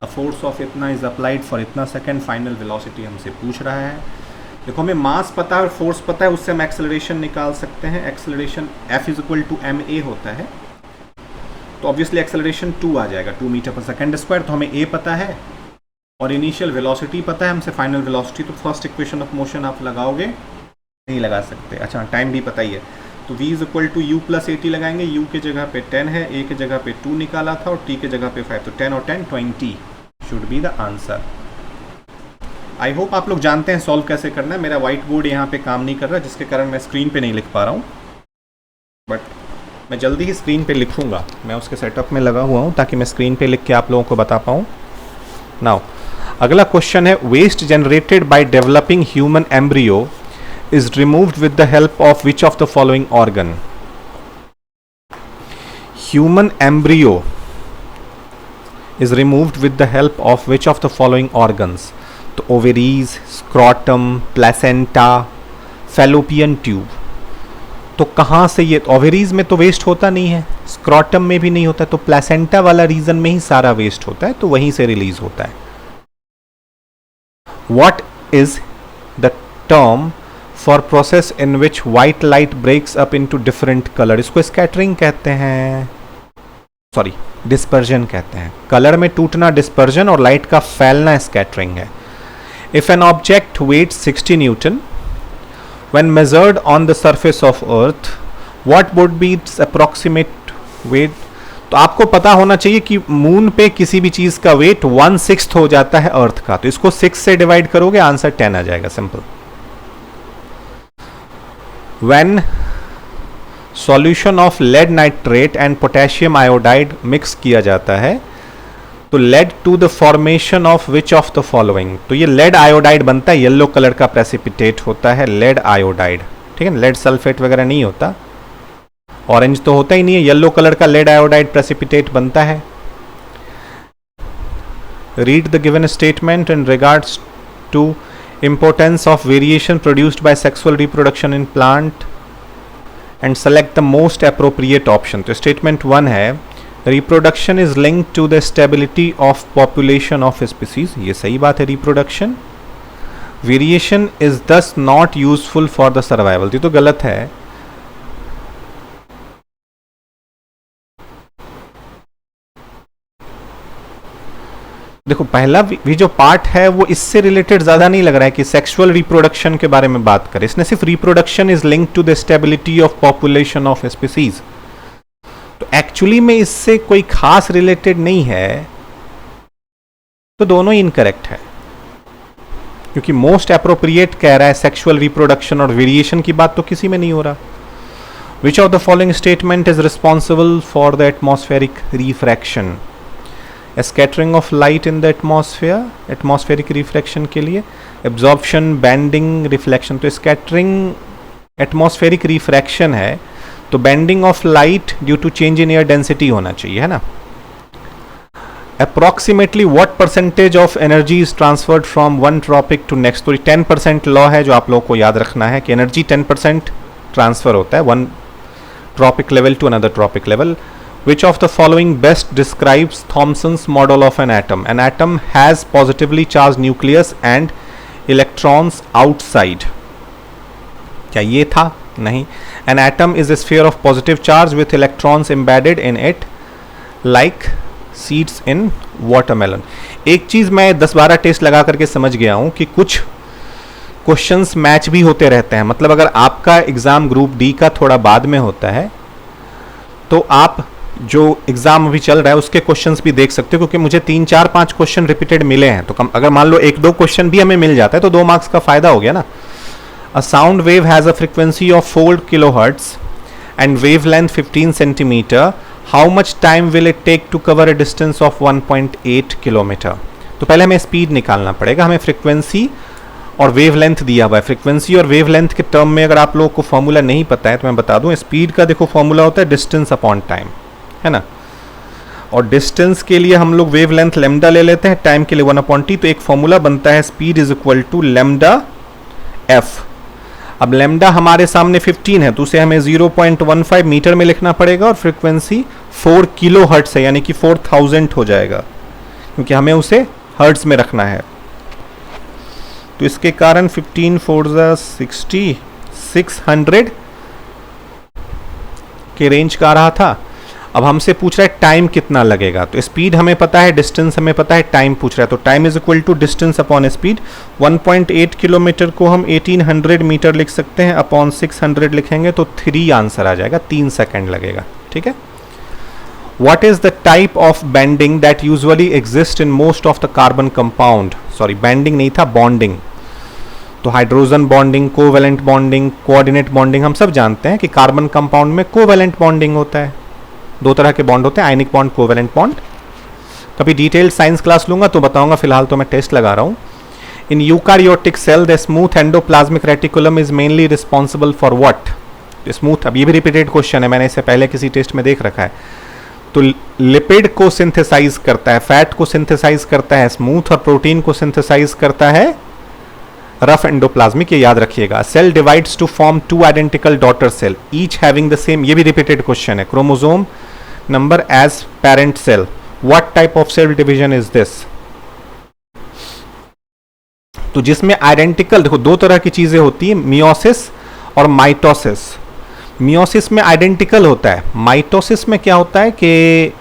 [SPEAKER 1] a force of इतना इज अप्लाइड फॉर इतना सेकेंड, फाइनल वेलोसिटी हमसे पूछ रहा है। देखो हमें मास पता है और फोर्स पता है, उससे हम एक्सेलरेशन निकाल सकते हैं। Acceleration F is equal to ma होता है, तो ऑब्वियसली एक्सेलरेशन 2 आ जाएगा, 2 मीटर पर सेकेंड स्क्वायर। तो हमें a पता है और इनिशियल वेलोसिटी पता है, हमसे फाइनल वेलोसिटी। तो फर्स्ट इक्वेशन ऑफ मोशन आप लगाओगे, नहीं लगा सकते। अच्छा, टाइम भी पता ही है, तो v is equal to u plus 80 लगाएंगे। u के जगह पे 10 है, a के जगह पे 2 निकाला था और t के जगह पे 5, तो 10 और 10 20 should be the answer. I hope आप लोग जानते हैं सॉल्व कैसे करना है। मेरा व्हाइट बोर्ड यहाँ पे काम नहीं कर रहा, जिसके कारण मैं स्क्रीन पे नहीं लिख पा रहा हूँ, बट मैं जल्दी ही स्क्रीन पे लिखूंगा। मैं उसके सेटअप में लगा हुआ हूँ ताकि मैं स्क्रीन पे लिख के आप लोगों को बता पाऊँ। नाउ अगला क्वेश्चन है, waste generated by developing human embryo is removed with the help of which of the following organ. Human embryo is removed with the help of which of the following organs. तो ovaries, scrotum, placenta, fallopian tube. तो कहाँ से ये, ovaries में तो waste होता नहीं है, स्क्रॉटम में भी नहीं होता, तो प्लेसेंटा वाला रीजन में ही सारा वेस्ट होता है, तो वहीं से रिलीज होता है। What is the term for process in which white light breaks up into different colour. इसको स्कैटरिंग कहते हैं, सॉरी डिस्पर्जन कहते हैं। कलर में टूटना डिस्पर्जन और लाइट का फैलना स्कैटरिंग है। If an object wait 60 Newton when measured on the surface of earth what would be its approximate weight। तो आपको पता होना चाहिए कि मून पे किसी भी चीज का वेट 1/6 हो जाता है अर्थ का, तो इसको 6 से डिवाइड करोगे आंसर 10 आ जाएगा, simple. when solution of lead nitrate and potassium iodide mix किया जाता है तो lead to the formation of which of the following. तो ये लेड आयोडाइड बनता है, येलो कलर का प्रेसिपिटेट होता है लेड आयोडाइड, ठीक है। लेड सल्फेट वगैरह नहीं होता, ऑरेंज तो होता ही नहीं है, येलो कलर का लेड आयोडाइड प्रेसिपिटेट बनता है। Read the given statement in regards to importance of variation produced by sexual reproduction in plant and select the most appropriate option. तो statement 1 है reproduction is linked to the stability of population of species. ये सही बात है. reproduction, variation is thus not useful for the survival. ये तो गलत है. देखो पहला भी जो पार्ट है वो इससे रिलेटेड ज्यादा नहीं लग रहा है कि सेक्सुअल रिप्रोडक्शन के बारे में बात करें. इसने सिर्फ reproduction is linked to the stability of population of species. तो एक्चुअली में इससे कोई खास रिलेटेड नहीं है. तो दोनों ही इनकरेक्ट है क्योंकि मोस्ट एप्रोप्रिएट कह रहा है सेक्सुअल रिप्रोडक्शन और वेरिएशन की बात तो किसी में नहीं हो रहा. Which of the following statement is responsible for the atmospheric refraction. Scattering of light in the atmosphere, atmospheric refraction के लिए एब्जॉर्प्शन, बैंडिंग, रिफ्लेक्शन. तो स्कैटरिंग एटमॉस्फेरिक रिफ्रैक्शन है तो bending of light due to change in air density होना चाहिए, है ना. Approximately what percentage of energy is transferred from one trophic to next. तो 10% लॉ है जो आप लोगों को याद रखना है कि एनर्जी 10% ट्रांसफर होता है one trophic level to another trophic level. Which of the following best describes Thomson's model of an atom? An atom has positively charged nucleus and electrons outside. क्या ये था? नहीं. An atom is a sphere of positive charge with electrons embedded in it like seeds in watermelon. एक चीज मैं 10-12 test लगा करके समझ गया हूं कि कुछ क्वेश्चंस मैच भी होते रहते हैं. मतलब अगर आपका एग्जाम ग्रुप डी का थोड़ा बाद में होता है तो आप जो एग्जाम अभी चल रहा है उसके क्वेश्चंस भी देख सकते हो क्योंकि मुझे 3-4-5 क्वेश्चन रिपीटेड मिले हैं. तो अगर मान लो 1-2 क्वेश्चन भी हमें मिल जाता है तो 2 मार्क्स का फायदा हो गया ना. A sound wave has a frequency of 4 kilohertz and wavelength 15 centimetre. How much time will it take to cover a distance of 1.8 kilometre. तो पहले हमें स्पीड निकालना पड़ेगा. हमें फ्रीक्वेंसी और वेव लेंथ दिया हुआ है. फ्रीक्वेंसी और वेव लेंथ के टर्म में अगर आप लोगों को फॉर्मूला नहीं पता है तो मैं बता दूं. स्पीड का देखो फॉर्मूला होता है डिस्टेंस अपॉन टाइम, है ना. और डिस्टेंस के लिए हम लोग वेव लेंथ लेमडा ले लेते हैं, टाइम के लिए 1/t. तो एक फॉर्मूला बनता है speed is equal to lambda f. अब लेमडा हमारे सामने 15 है तो उसे हमें 0.15 मीटर में लिखना पड़ेगा और फ्रीक्वेंसी 4 किलो हर्ट्स है यानी कि 4000 हो जाएगा क्योंकि हमें उसे हर्ट्स में रखना है. तो इसके कारण 15 4 60 600 के रेंज का आ रहा था. अब हमसे पूछ रहा है टाइम कितना लगेगा. तो स्पीड हमें पता है, डिस्टेंस हमें पता है, टाइम पूछ रहा है. तो time is equal to distance upon speed. 1.8 kilometre को हम 1800 मीटर लिख सकते हैं, अपॉन 600 लिखेंगे तो 3 आंसर आ जाएगा. 3 सेकेंड लगेगा. ठीक है. What is the type of bending that usually exists in most of the carbon compound? Sorry, bending नहीं था, bonding. तो hydrogen bonding, covalent bonding, coordinate bonding हम सब जानते हैं कि कार्बन कंपाउंड में कोवेलेंट बॉन्डिंग होता है. 2 तरह के बॉन्ड होते हैं, आयनिक बॉन्ड, कोवेलेंट बॉन्ड. कभी डिटेल्ड साइंस क्लास लूंगा तो बताऊंगा, फिलहाल तो मैं टेस्ट लगा रहा हूं. In eukaryotic cell the smooth endoplasmic reticulum is mainly responsible for what. Smooth, अब ये भी रिपीटेड क्वेश्चन है, मैंने इसे पहले किसी टेस्ट में देख रखा है. तो लिपिड को सिंथेसाइज करता है, फैट को सिंथेसाइज करता है स्मूथ, और प्रोटीन को सिंथेसाइज करता है रफ एंडोप्लाज्मिक. ये याद रखिएगा. Cell divides to form 2 identical daughter cell each having the same. ये भी रिपीटेड क्वेश्चन है. Chromosome number as parent cell. What type of cell division is this. तो जिसमें आइडेंटिकल, देखो 2 तरह की चीजें होती है, मियोसिस और माइटोसिस. मियोसिस में आइडेंटिकल होता है. माइटोसिस में क्या होता है कि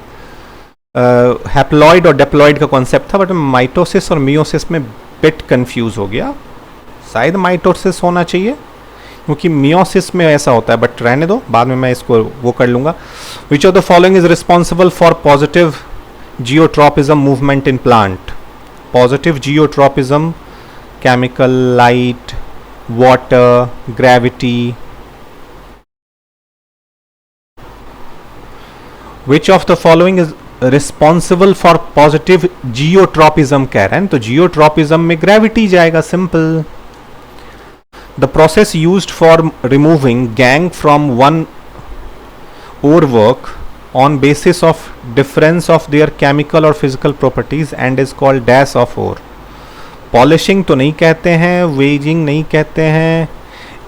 [SPEAKER 1] हैप्लॉइड और डेप्लॉइड का कॉन्सेप्ट था, बट माइटोसिस और मियोसिस में बिट कंफ्यूज हो गया. शायद माइटोसिस होना चाहिए क्योंकि मियोसिस में ऐसा होता है, बट रहने दो, बाद में मैं इसको वो कर लूंगा. Which of the following is responsible for positive geotropism movement in plant. Positive geotropism, chemical, light, water, gravity. Which of the following is responsible for positive geotropism कह रहे हैं, तो जियोट्रॉपिज्म में ग्रेविटी जाएगा. Simple. The process used for removing gangue from one ore work on basis of difference of their chemical और physical properties and is called dash of ore. Polishing तो नहीं कहते हैं, वेजिंग नहीं कहते हैं,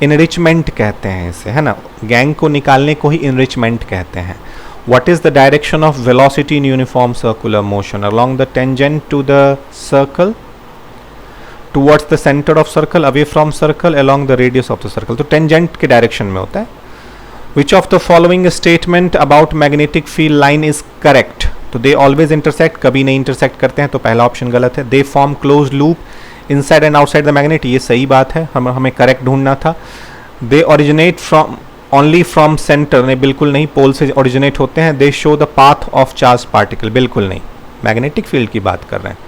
[SPEAKER 1] इनरिचमेंट कहते हैं इसे, है ना। गैंग को निकालने को ही इनरिचमेंट कहते हैं। What is the direction of velocity in uniform circular motion along the tangent to the circle, towards the centre of circle, away from circle, along the radius of the circle. तो tangent के direction में होता है। Which of the following statement about magnetic field line is correct. तो they always intersect, कभी नहीं intersect करते हैं, तो पहला ऑप्शन गलत है। They form close loop inside and outside the magnet, ये सही बात है, हमें करेक्ट ढूंढना था। They originate from only from centre, नहीं बिल्कुल नहीं, पोल से ओरिजिनेट होते हैं। दे show the path of charge particle, बिल्कुल नहीं, मैग्नेटिक फील्ड की बात कर रहे हैं।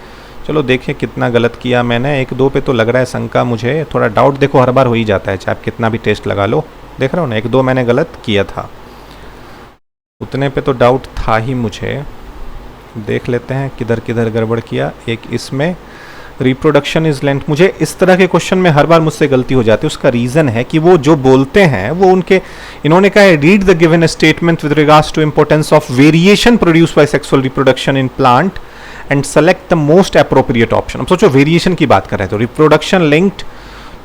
[SPEAKER 1] चलो देखिए कितना गलत किया मैंने, एक दो पे तो लग रहा है शंका मुझे, थोड़ा डाउट देखो हर बार हो ही जाता है, चाहे आप कितना भी टेस्ट लगा लो। देख रहे हो ना, एक दो मैंने गलत किया था, उतने पे तो डाउट था ही मुझे। देख लेते हैं किधर किधर गड़बड़ किया। एक इसमें रिप्रोडक्शन इज लेंथ, मुझे इस तरह के क्वेश्चन में हर बार मुझसे गलती हो जाती है। उसका रीज़न है कि वो जो बोलते हैं वो उनके, इन्होंने कहा है read the given statement with regards to importance of variation produce by sexual reproduction in plant and select the most appropriate option. अब सोचो वेरिएशन की बात कर रहे हैं, तो reproduction linked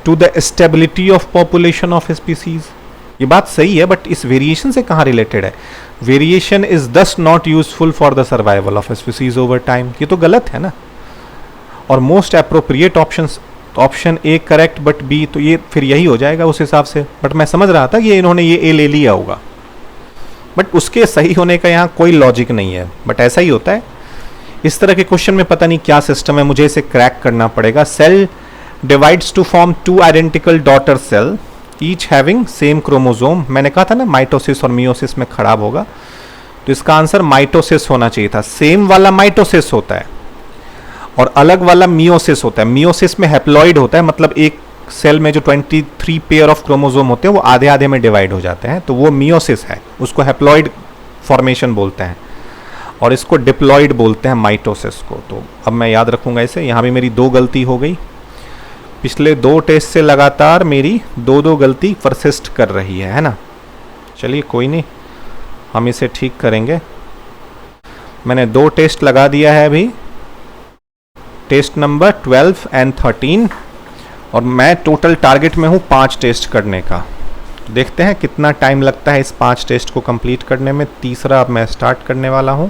[SPEAKER 1] to the stability of population of species, ये बात सही है, बट इस वेरिएशन से कहाँ रिलेटेड है। Variation is thus not useful for the survival of species over time, ये तो गलत है ना। और most appropriate option, option A correct but B, तो ये फिर यही हो जाएगा उस हिसाब से। बट मैं समझ रहा था कि इन्होंने ये ए ले लिया होगा, बट उसके सही होने का यहाँ कोई लॉजिक नहीं है, बट ऐसा ही होता है। इस तरह के क्वेश्चन में पता नहीं क्या सिस्टम है, मुझे इसे क्रैक करना पड़ेगा। Cell divides to form two identical daughter cell each having same chromosome. मैंने कहा था ना माइटोसिस और मियोसिस में खराब होगा, तो इसका आंसर माइटोसिस होना चाहिए था। सेम वाला माइटोसिस होता है और अलग वाला मियोसिस होता है। मियोसिस में हैप्लॉइड होता है, मतलब एक सेल में जो 23 पेयर ऑफ क्रोमोसोम होते हैं वो आधे आधे में डिवाइड हो जाते हैं, तो वो मियोसिस है, उसको हैप्लॉइड फॉर्मेशन बोलते हैं। और इसको डिप्लॉइड बोलते हैं माइटोसिस को। तो अब मैं याद रखूंगा इसे। यहाँ भी मेरी दो गलती हो गई, पिछले दो टेस्ट से लगातार मेरी दो गलती परसिस्ट कर रही है ना। चलिए कोई नहीं, हम इसे ठीक करेंगे। मैंने दो टेस्ट लगा दिया है अभी, टेस्ट नंबर 12 एंड 13, और मैं टोटल टारगेट में हूँ 5 टेस्ट करने का। देखते हैं कितना टाइम लगता है इस 5 टेस्ट को कंप्लीट करने में। तीसरा अब मैं स्टार्ट करने वाला हूँ।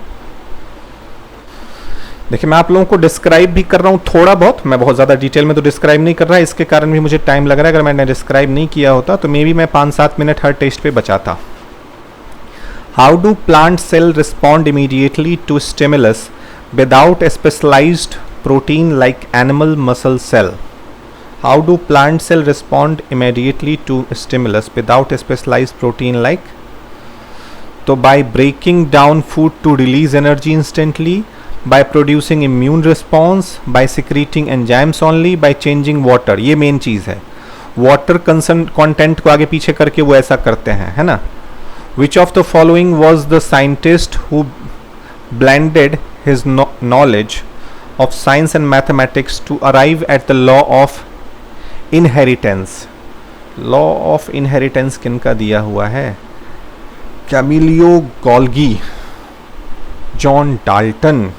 [SPEAKER 1] देखिए मैं आप लोगों को डिस्क्राइब भी कर रहा हूँ थोड़ा बहुत, मैं बहुत ज़्यादा डिटेल में तो डिस्क्राइब नहीं कर रहा, इसके कारण भी मुझे टाइम लग रहा है। अगर मैंने डिस्क्राइब नहीं किया होता तो मे बी मैं 5-7 मिनट हर टेस्ट पे बचाता। How do plant cell respond immediately to stimulus without specialised protein like animal muscle cell? How do plant cell respond immediately to stimulus without a specialized protein like? So by breaking down food to release energy instantly, by producing immune response, by secreting enzymes only, by changing water. ये main चीज़ है, water content को आगे पीछे करके वो ऐसा करते हैं, है ना। Which of the following was the scientist who blended his knowledge of science and mathematics to arrive at the law of inheritance? Law of inheritance किनका दिया हुआ है? Camillo Golgi, John Dalton,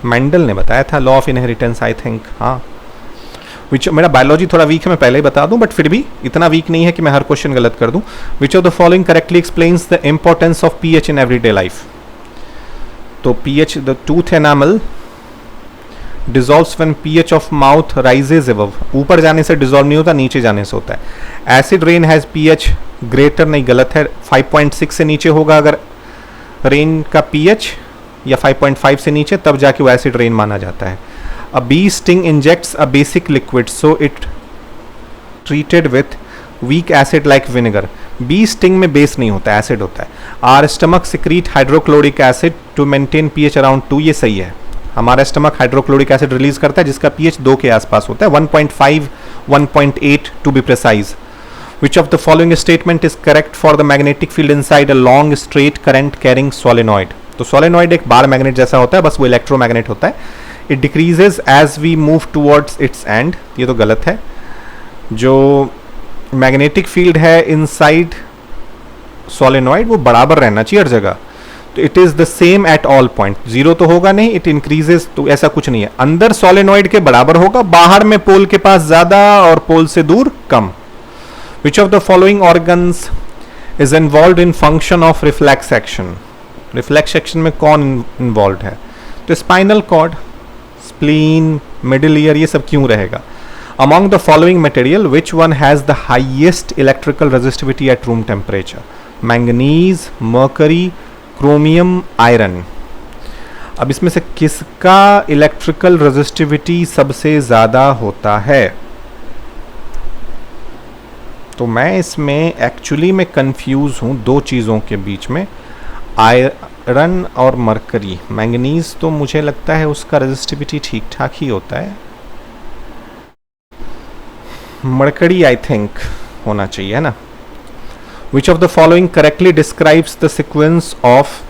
[SPEAKER 1] Mendel ने बताया था law of inheritance I think. हाँ, विच, मेरा biology थोड़ा वीक है, मैं पहले ही बता दूं, बट फिर भी इतना वीक नहीं है कि मैं हर क्वेश्चन गलत कर दूं। Which of the following correctly explains the importance of pH in everyday life? तो pH, the tooth enamel dissolves when pH of mouth rises above, ऊपर जाने से डिजॉल्व नहीं होता, नीचे जाने से होता है। Acid rain has pH greater, नहीं गलत है, 5.6 से नीचे होगा अगर रेन का पीएच, या 5.5 से नीचे, तब जाके वो एसिड रेन माना जाता है। A bee sting injects a basic liquid so it treated with weak acid like vinegar. Bee sting में बेस नहीं होता, एसिड होता है। Our stomach secrete hydrochloric acid to maintain pH around 2, ये सही है। हमारा स्टमक हाइड्रोक्लोरिक एसिड रिलीज करता है जिसका पीएच 2 के आसपास होता है, 1.5 1.8 to be precise. Which of the following statement is correct for the magnetic field inside a long straight current carrying solenoid? तो सोलेनॉइड एक बार मैग्नेट जैसा होता है, बस वो इलेक्ट्रोमैग्नेट होता है। It decreases as we move towards its end, ये तो गलत है। जो मैग्नेटिक फील्ड है इनसाइड सोलेनॉइड वो बराबर रहना चाहिए हर जगह, तो it is the same at all point, zero तो होगा नहीं, इट इंक्रीजेस, तो ऐसा कुछ नहीं है, अंदर सोलेनॉइड के बराबर होगा, बाहर में पोल के पास ज्यादा और पोल से दूर कम। Which of the following organs is involve in function of reflex action, reflex action में कौन इन्वॉल्व है, तो spinal cord, spleen, middle ear, ये सब क्यों रहेगा। Among the following material which one has the highest electrical resistivity at room temperature, manganese, mercury, chromium, iron. अब इसमें से किसका इलेक्ट्रिकल रेजिस्टिविटी सबसे ज्यादा होता है, तो मैं इसमें एक्चुअली में कंफ्यूज हूं दो चीजों के बीच में, आयरन और मरकरी। मैंगनीज तो मुझे लगता है उसका रेजिस्टिविटी ठीक ठाक ही होता है, मरकरी आई थिंक होना चाहिए, है ना। Which of the following correctly describes the sequence of,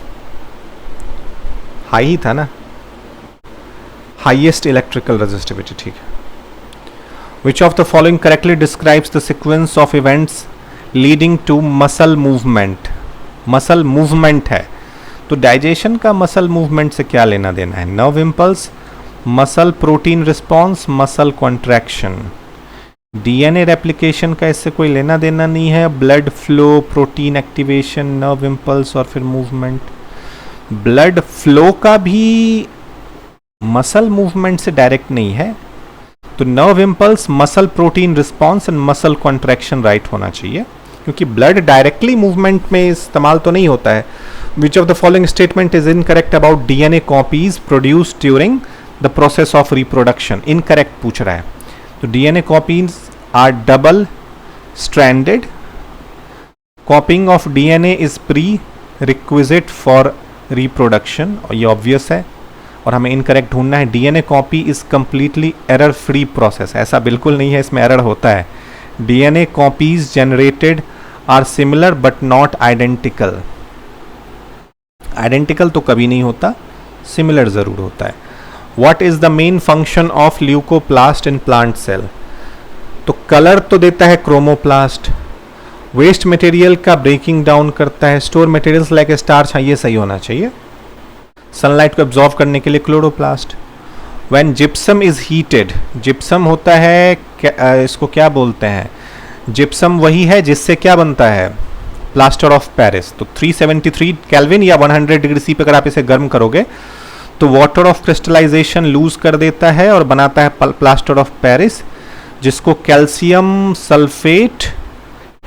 [SPEAKER 1] high ही था ना, हाईएस्ट इलेक्ट्रिकल रेजिस्टिविटी, ठीक है। Which of the following correctly describes the sequence of events leading to muscle movement, muscle movement है तो डाइजेशन का मसल मूवमेंट से क्या लेना देना है, nerve impulse, muscle protein response, muscle contraction. DNA replication का इससे कोई लेना देना नहीं है, blood flow, protein activation, nerve impulse और फिर मूवमेंट। ब्लड फ्लो का भी मसल मूवमेंट से डायरेक्ट नहीं है, तो nerve impulse, muscle protein response and muscle contraction right होना चाहिए, क्योंकि ब्लड डायरेक्टली मूवमेंट में इस्तेमाल तो नहीं होता है। Which of the following statement is incorrect about DNA copies produced during the process of reproduction, incorrect पूछ रहा है, तो DNA copies are double stranded, copying of DNA is prerequisite for reproduction, और ये ऑब्वियस है, और हमें incorrect ढूंढना है, DNA copy is completely error free process, ऐसा बिल्कुल नहीं है, इसमें एरर होता है। DNA copies generated are similar but not identical, identical तो कभी नहीं होता, सिमिलर जरूर होता है। What is the main function of leucoplast in plant cell, तो कलर तो देता है क्रोमोप्लास्ट, वेस्ट मटेरियल का ब्रेकिंग डाउन करता है, स्टोर मटेरियल्स लाइक स्टार्च, हाँ ये सही होना चाहिए, सनलाइट को एब्जॉर्व करने के लिए chloroplast. When gypsum is heated, gypsum होता है इसको क्या बोलते हैं, जिप्सम वही है जिससे क्या बनता है, प्लास्टर ऑफ पेरिस। तो 373 केल्विन या 100 डिग्री सी पे अगर आप इसे गर्म करोगे तो वाटर ऑफ क्रिस्टलाइजेशन लूज कर देता है और बनाता है प्लास्टर ऑफ पेरिस, जिसको कैल्शियम सल्फेट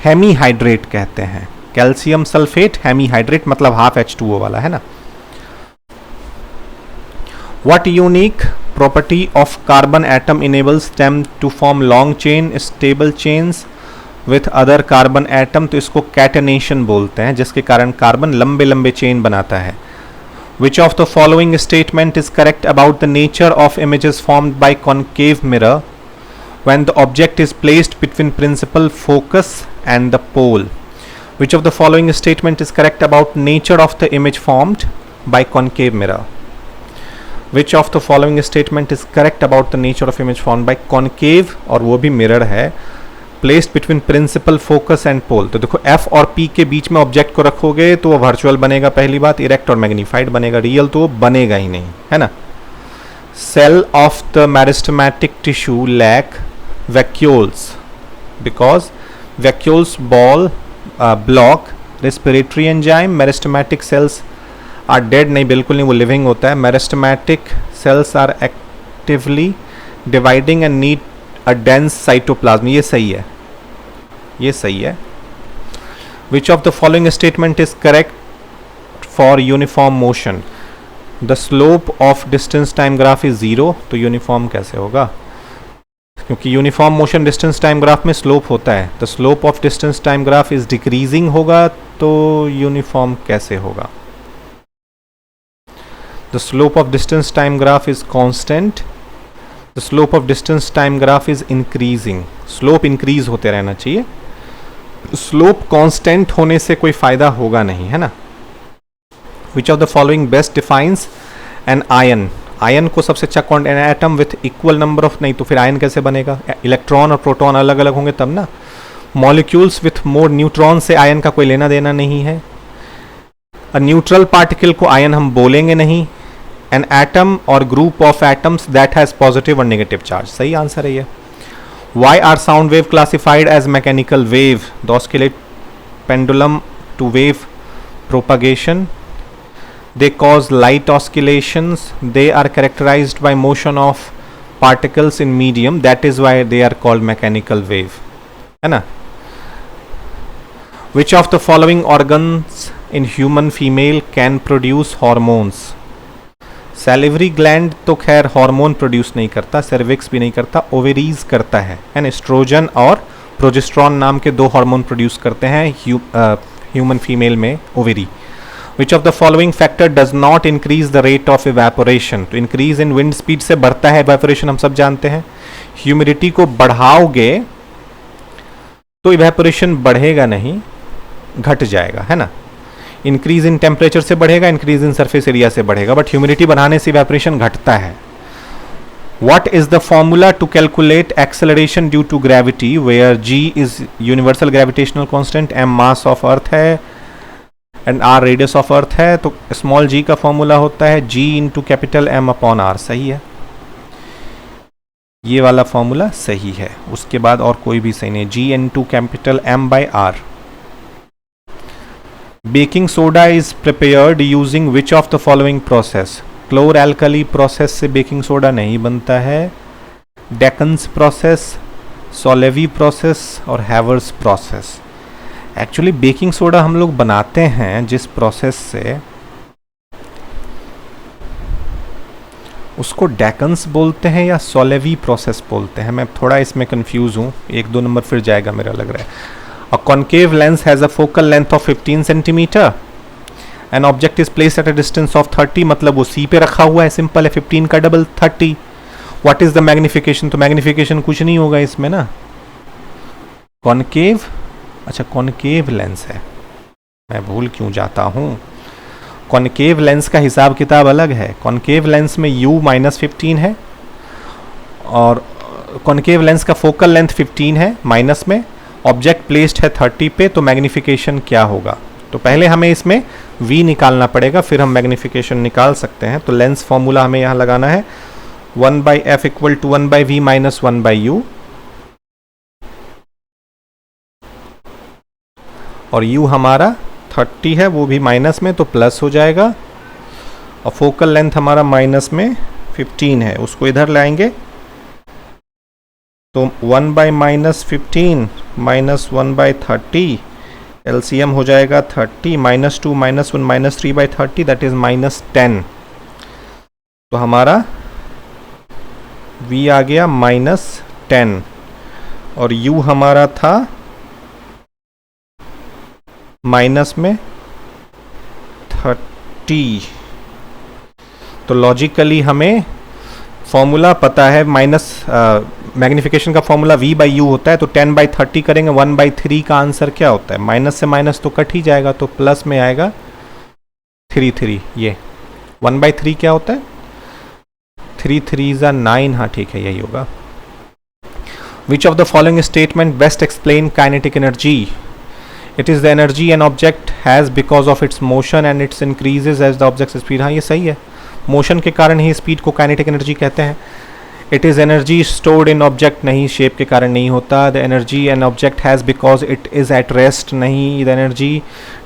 [SPEAKER 1] हेमीहाइड्रेट कहते हैं। कैल्शियम सल्फेट हेमीहाइड्रेट मतलब हाफ H2O वाला, है ना। What unique property of carbon atom enables them to form long chain stable chains with other carbon atom, तो इसको catenation बोलते हैं, जिसके कारण कार्बन लंबे लंबे चेन बनाता है। Which of the following statement is correct about the nature of images formed by concave mirror when the object is placed between principal focus and the pole? Which of the following statement is correct about nature of the image formed by concave mirror? Which of the following statement is correct about the nature of image formed by concave, और वो भी mirror है, placed between principal focus and pole। तो देखो F और P के बीच में object को रखोगे तो वो वर्चुअल बनेगा, पहली बात, इरेक्ट और मैग्नीफाइड बनेगा, रियल तो बनेगा ही नहीं, है ना। Cell of the meristematic tissue lack vacuoles because vacuoles block respiratory enzyme, meristematic cells are dead, नहीं बिल्कुल नहीं, वो लिविंग होता है। Meristematic cells are actively dividing and need a dense cytoplasm, ये सही है, ये सही है। Which of the following statement is correct for uniform motion, the slope of distance time graph is 0, तो यूनिफॉर्म कैसे होगा, क्योंकि uniform motion distance time graph में स्लोप होता है, the slope of distance time graph is decreasing होगा, तो uniform कैसे होगा। The slope of distance time graph is constant. The slope of distance time graph is increasing. Slope increase होते रहना चाहिए, slope constant होने से कोई फायदा होगा नहीं, है ना। Which of the following best defines an ion? Ion को सबसे अच्छा कौन, an atom with equal number of, नहीं तो फिर आयन कैसे बनेगा, इलेक्ट्रॉन और प्रोटॉन अलग अलग होंगे तब ना। मॉलिक्यूल्स विथ मोर न्यूट्रॉन से आयन का कोई लेना देना नहीं है। अ न्यूट्रल पार्टिकल को आयन हम बोलेंगे नहीं। An atom or group of atoms that has positive or negative charge, सही आंसर है ये। Why are sound wave classified as mechanical wave? The oscillate pendulum to wave propagation. They cause light oscillations. They are characterized by motion of particles in medium. That is why they are called mechanical wave, है ना? Which of the following organs in human female can produce hormones? Salivary gland तो खैर hormone produce नहीं करता, cervix भी नहीं करता, ovaries करता है ना? एस्ट्रोजन और प्रोजेस्ट्रॉन नाम के दो हार्मोन प्रोड्यूस करते हैं ह्यूमन फीमेल में, ovary. Which of the following factor does not increase the rate of evaporation? तो इंक्रीज इन विंड स्पीड से बढ़ता है इवेपोरेशन, हम सब जानते हैं। ह्यूमिडिटी को बढ़ाओगे तो इवेपोरेशन बढ़ेगा नहीं, घट जाएगा, है ना? इंक्रीज इन टेम्परेचर से बढ़ेगा, इंक्रीज इन सरफेस एरिया से बढ़ेगा, बट ह्यूमिडिटी बढ़ाने से इवेपोरेशन घटता है। What is the formula to calculate acceleration due to gravity where g is universal gravitational constant, m mass of earth है and r radius of earth है, तो small g का फॉर्मूला होता है g into capital M upon r, सही है? ये वाला फॉर्मूला सही है, उसके बाद और कोई भी सही नहीं। g into capital M by r। Baking soda is prepared using which of the following process? Chlor alkali process से बेकिंग सोडा नहीं बनता है। डेकन्स प्रोसेस, सोलेवी प्रोसेस और Haber's process. Actually baking soda हम लोग बनाते हैं जिस प्रोसेस से, उसको डेकन्स बोलते हैं या सोलेवी प्रोसेस बोलते हैं? मैं थोड़ा इसमें कंफ्यूज हूँ, 1-2 नंबर फिर जाएगा मेरा लग रहा है। A concave lens has a focal length of 15 centimeter. An object is placed at a distance of 30, मतलब वो C पे रखा हुआ है, सिंपल है, 15 का double 30। What is the magnification? तो मैग्निफिकेशन कुछ नहीं होगा इसमें ना। कॉनकेव, अच्छा कॉनकेव लेंस है, मैं भूल क्यों जाता हूँ। कॉनकेव लेंस का हिसाब किताब अलग है। कॉनकेव लेंस में U -15 है और कॉनकेव लेंस का फोकल लेंथ 15 है माइनस में, ऑब्जेक्ट प्लेस्ड है 30 पे, तो मैग्निफिकेशन क्या होगा? तो पहले हमें इसमें v निकालना पड़ेगा, फिर हम मैग्निफिकेशन निकाल सकते हैं। तो लेंस फॉर्मूला हमें यहाँ लगाना है 1/f = 1/v - 1/u, और u हमारा 30 है, वो भी माइनस में, तो प्लस हो जाएगा। और फोकल लेंथ हमारा माइनस में 15 है, उसको इधर लाएंगे तो 1/-15 - 1/30, एलसीएम हो जाएगा 30, -2 - 1 - 3/30, दैट इज -10। तो हमारा v आ गया -10 और u हमारा था माइनस में 30। तो लॉजिकली हमें फॉर्मूला पता है, मैग्निफिकेशन का फॉर्मूला v/u होता है, तो 10/30 करेंगे, 1/3 का आंसर क्या होता है? माइनस से माइनस तो कट ही जाएगा, तो प्लस में आएगा 3। ये 1/3 क्या होता है? 3 3 = 9, हाँ ठीक है, यही होगा। Which of the following statement best explain kinetic energy? It is the energy an object has because of its motion and its increases as the object speed. हाँ ये सही है, मोशन के कारण ही स्पीड को काइनेटिक एनर्जी कहते हैं। It is energy stored in object, नहीं, शेप के कारण नहीं होता। The energy an object has because it is at rest, नहीं। द एनर्जी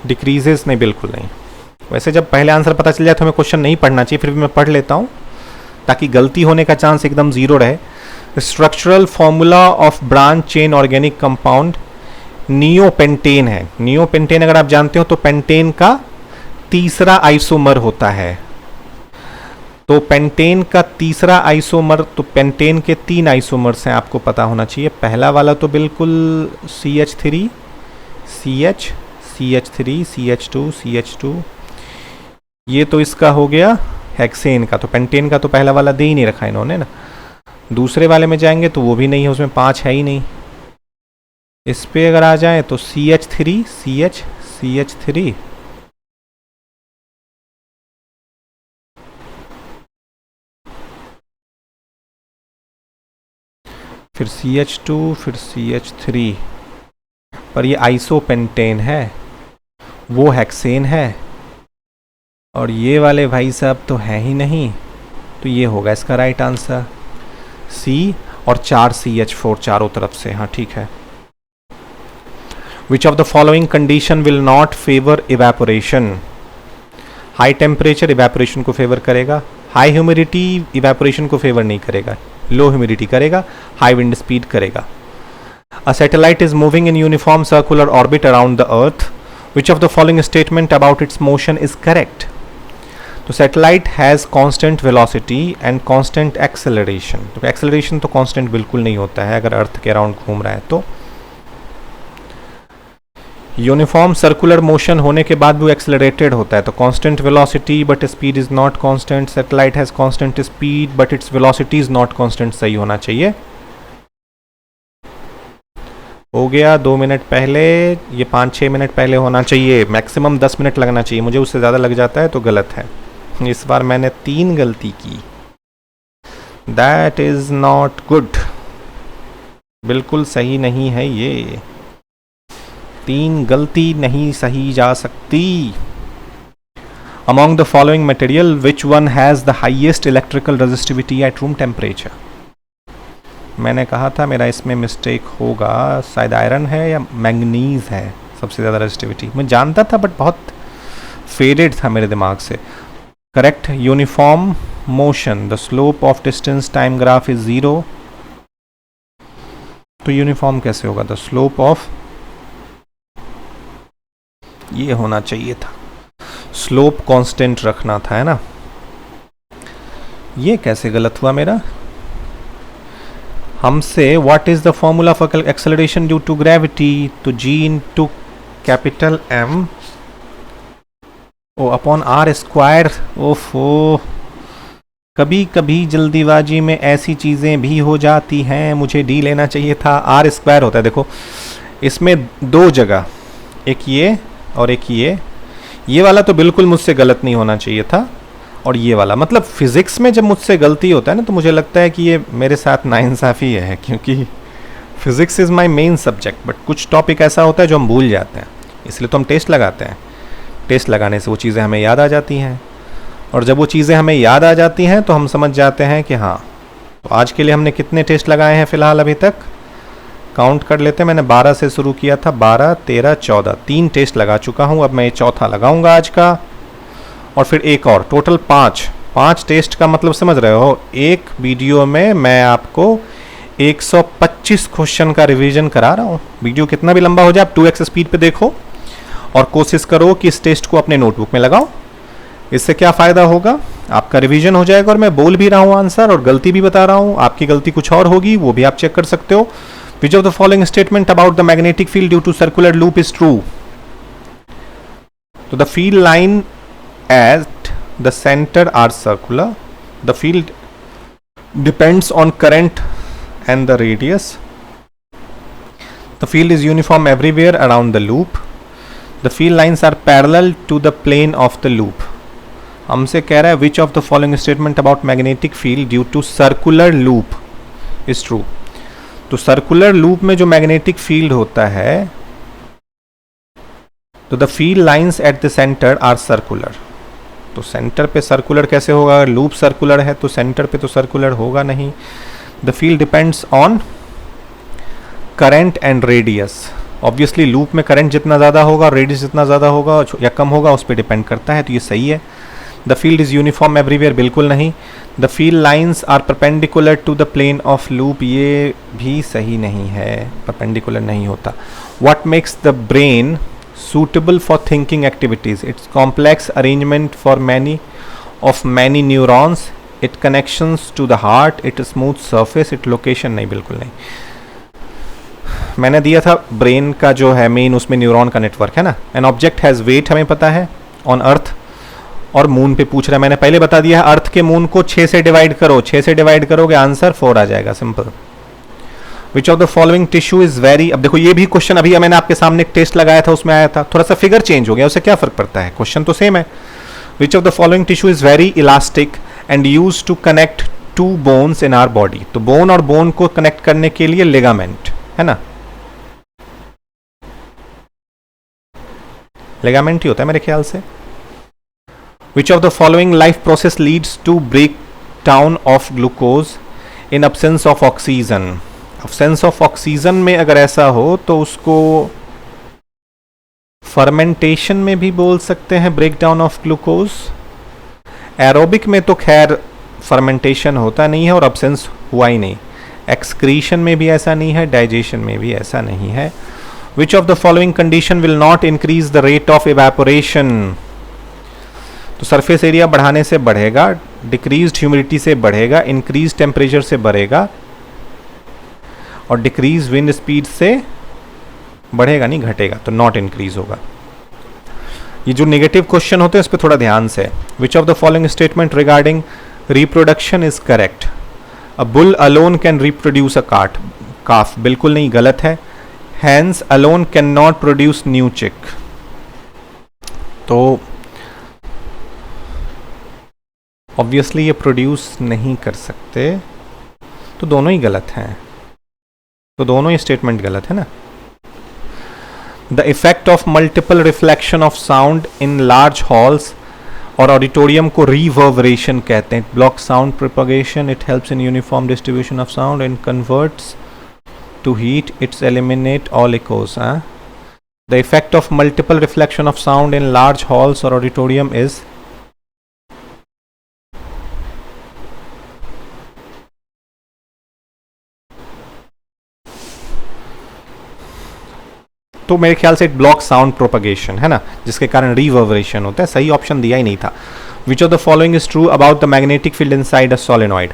[SPEAKER 1] डिक्रीजेस, नहीं, बिल्कुल नहीं। वैसे जब पहले आंसर पता चल जाए तो हमें क्वेश्चन नहीं पढ़ना चाहिए, फिर भी मैं पढ़ लेता हूँ ताकि गलती होने का चांस एकदम ज़ीरो रहे। Structural formula of branch chain organic compound neopentane है। नियोपेंटेन अगर आप जानते हो तो पेंटेन का तीसरा आइसोमर होता है। तो पेंटेन का तीसरा आइसोमर, तो पेंटेन के 3 आइसोमर्स हैं, आपको पता होना चाहिए। पहला वाला तो बिल्कुल CH3 CH CH3 CH2 CH2, ये तो इसका हो गया हेक्सेन का। तो पेंटेन का तो पहला वाला दे ही नहीं रखा इन्होंने ना। दूसरे वाले में जाएंगे तो वो भी नहीं है, उसमें 5 है ही नहीं। इस पे अगर आ जाए तो CH3 CH CH3, फिर CH2, फिर CH3, पर ये आइसोपेंटेन है, वो हेक्सेन है, और ये वाले भाई साहब तो हैं ही नहीं, तो ये होगा इसका राइट आंसर सी, और 4 CH4 चारों तरफ से। हाँ ठीक है। Which of the following condition will not favour evaporation? High temperature evaporation को फेवर करेगा, हाई ह्यूमिडिटी इवेपोरेशन को फेवर नहीं करेगा, लो ह्यूमिडिटी करेगा, हाई विंड स्पीड करेगा। A satellite is moving in uniform circular orbit around the earth, which of the following statement about its motion is correct? तो satellite has constant velocity and constant acceleration. तो acceleration तो constant बिल्कुल नहीं होता है अगर अर्थ के अराउंड घूम रहा है तो। यूनिफॉर्म सर्कुलर मोशन होने के बाद भी वो एक्सेलरेटेड होता है, तो constant velocity but speed is not constant. Satellite has constant speed but its velocity is not constant. सही होना चाहिए। हो गया 2 मिनट पहले, ये 5-6 मिनट पहले होना चाहिए, मैक्सिमम 10 मिनट लगना चाहिए, मुझे उससे ज़्यादा लग जाता है तो गलत है। इस बार मैंने 3 गलती की, दैट इज नॉट गुड, बिल्कुल सही नहीं है ये। 3 गलती नहीं सही जा सकती। Among the following material which one has the highest electrical resistivity at room temperature? मैंने कहा था मेरा इसमें मिस्टेक होगा, शायद आयरन है या मैंगनीज है सबसे ज़्यादा रेजिस्टिविटी। मैं जानता था बट बहुत फेडेड था मेरे दिमाग से। Correct. Uniform motion, the slope of distance time graph is 0। तो यूनिफॉर्म कैसे होगा? द स्लोप ऑफ, ये होना चाहिए था, स्लोप कांस्टेंट रखना था, है ना। ये कैसे गलत हुआ मेरा? हमसे what is the formula for acceleration due to gravity? तो G इंटू कैपिटल M ओ अपॉन R स्क्वायर। ओफो, कभी कभी जल्दीबाजी में ऐसी चीज़ें भी हो जाती हैं, मुझे D लेना चाहिए था, R स्क्वायर होता है। देखो इसमें 2 जगह, एक ये और एक ये वाला तो बिल्कुल मुझसे गलत नहीं होना चाहिए था, और ये वाला, मतलब फिज़िक्स में जब मुझसे गलती होता है ना तो मुझे लगता है कि ये मेरे साथ नाइंसाफ़ी है, क्योंकि physics is my main subject. But कुछ टॉपिक ऐसा होता है जो हम भूल जाते हैं, इसलिए तो हम टेस्ट लगाते हैं। टेस्ट लगाने से वो चीज़ें हमें याद आ जाती हैं, और जब वो चीज़ें हमें याद आ जाती हैं तो हम समझ जाते हैं कि हाँ। तो आज के लिए हमने कितने टेस्ट लगाए हैं फ़िलहाल अभी तक? काउंट कर लेते हैं। मैंने 12 से शुरू किया था, 12, 13, 14, 3 टेस्ट लगा चुका हूँ। अब मैं ये चौथा लगाऊंगा आज का, और फिर एक और, टोटल 5 टेस्ट का मतलब समझ रहे हो। एक वीडियो में मैं आपको 125 क्वेश्चन का रिवीजन करा रहा हूँ। वीडियो कितना भी लंबा हो जाए आप 2x स्पीड पे देखो, और कोशिश करो कि इस टेस्ट को अपने नोटबुक में लगाओ। इससे क्या फ़ायदा होगा? आपका रिवीजन हो जाएगा, और मैं बोल भी रहा हूँ आंसर और गलती भी बता रहा हूँ। आपकी गलती कुछ और होगी, वो भी आप चेक कर सकते हो। Which of the following statement about the magnetic field due to circular loop is true? तो the field line at the center are circular, the field depends on current and the radius, the field is uniform everywhere around the loop, the field lines are parallel to the plane of the loop। हमसे कह रहा है which of the following statement about magnetic field due to circular loop is true? तो circular loop में जो magnetic field होता है, तो the field lines at the centre are circular. तो सेंटर पे सर्कुलर कैसे होगा? लूप सर्कुलर है तो सेंटर पे तो सर्कुलर होगा नहीं। The field depends on current and radius. Obviously loop में करंट जितना ज़्यादा होगा, रेडियस जितना ज़्यादा होगा या कम होगा, उस पर डिपेंड करता है, तो ये सही है। The field is uniform everywhere, बिल्कुल नहीं। The field lines are perpendicular to the plane of loop, ये भी सही नहीं है, परपेंडिकुलर नहीं होता। What makes the brain suitable for thinking activities? Its complex arrangement for many neurons, it connections to the heart, it smooth surface, it location। नहीं, बिल्कुल नहीं। मैंने दिया था ब्रेन का जो है मेन, उसमें न्यूरॉन का नेटवर्क है ना। एन ऑब्जेक्ट हैज़ वेट, हमें पता है, ऑन अर्थ और मून पे पूछ रहा है। मैंने पहले बता दिया है, अर्थ के मून को 6 से डिवाइड करो, 6 से डिवाइड करोगे आंसर 4 आ जाएगा, simple. Which of the following tissue is very, अब देखो ये भी क्वेश्चन अभी मैंने आपके सामने एक टेस्ट लगाया था, उसमें आया था, थोड़ा सा फिगर चेंज हो गया, उससे क्या फर्क पड़ता है, क्वेश्चन तो सेम है। Which of the following tissue is very elastic and use to connect 2 bones in our body? तो बोन और बोन को कनेक्ट करने के लिए लिगामेंट है ना। लिगामेंट ही होता है मेरे ख्याल से। Which of the following life process leads to break down of glucose in absence of oxygen. Absence of oxygen में अगर ऐसा हो तो उसको फर्मेंटेशन में भी बोल सकते हैं, break down of glucose. Aerobic में तो खैर फर्मेंटेशन होता नहीं है और अब्सेंस हुआ ही नहीं। एक्सक्रीशन में भी ऐसा नहीं है, डाइजेशन में भी ऐसा नहीं है। Which of the following condition will not increase the rate of evaporation. तो सरफेस एरिया बढ़ाने से बढ़ेगा, डिक्रीज्ड ह्यूमिडिटी से बढ़ेगा, इंक्रीज टेम्परेचर से बढ़ेगा और डिक्रीज विंड स्पीड से बढ़ेगा नहीं, घटेगा, तो नॉट इंक्रीज होगा। ये जो नेगेटिव क्वेश्चन होते हैं उस पर थोड़ा ध्यान से। Which of the following statement regarding reproduction is correct. A bull alone can reproduce a calf, बिल्कुल नहीं, गलत है। Hens alone can not produce new chick, तो ऑब्वियसली ये प्रोड्यूस नहीं कर सकते, तो दोनों ही गलत हैं, तो दोनों ही स्टेटमेंट गलत है ना। The effect of multiple reflection of sound in large halls और ऑडिटोरियम को रिवर्बरेशन कहते हैं। Block sound propagation, it helps in uniform distribution of sound and converts to heat, its eliminate all echoes. The effect of multiple reflection of sound in large halls और auditorium is, तो मेरे ख्याल से block sound propagation है ना, जिसके कारण reverberation होता है। सही ऑप्शन दिया ही नहीं था। विच of the following is true about the magnetic field inside a solenoid.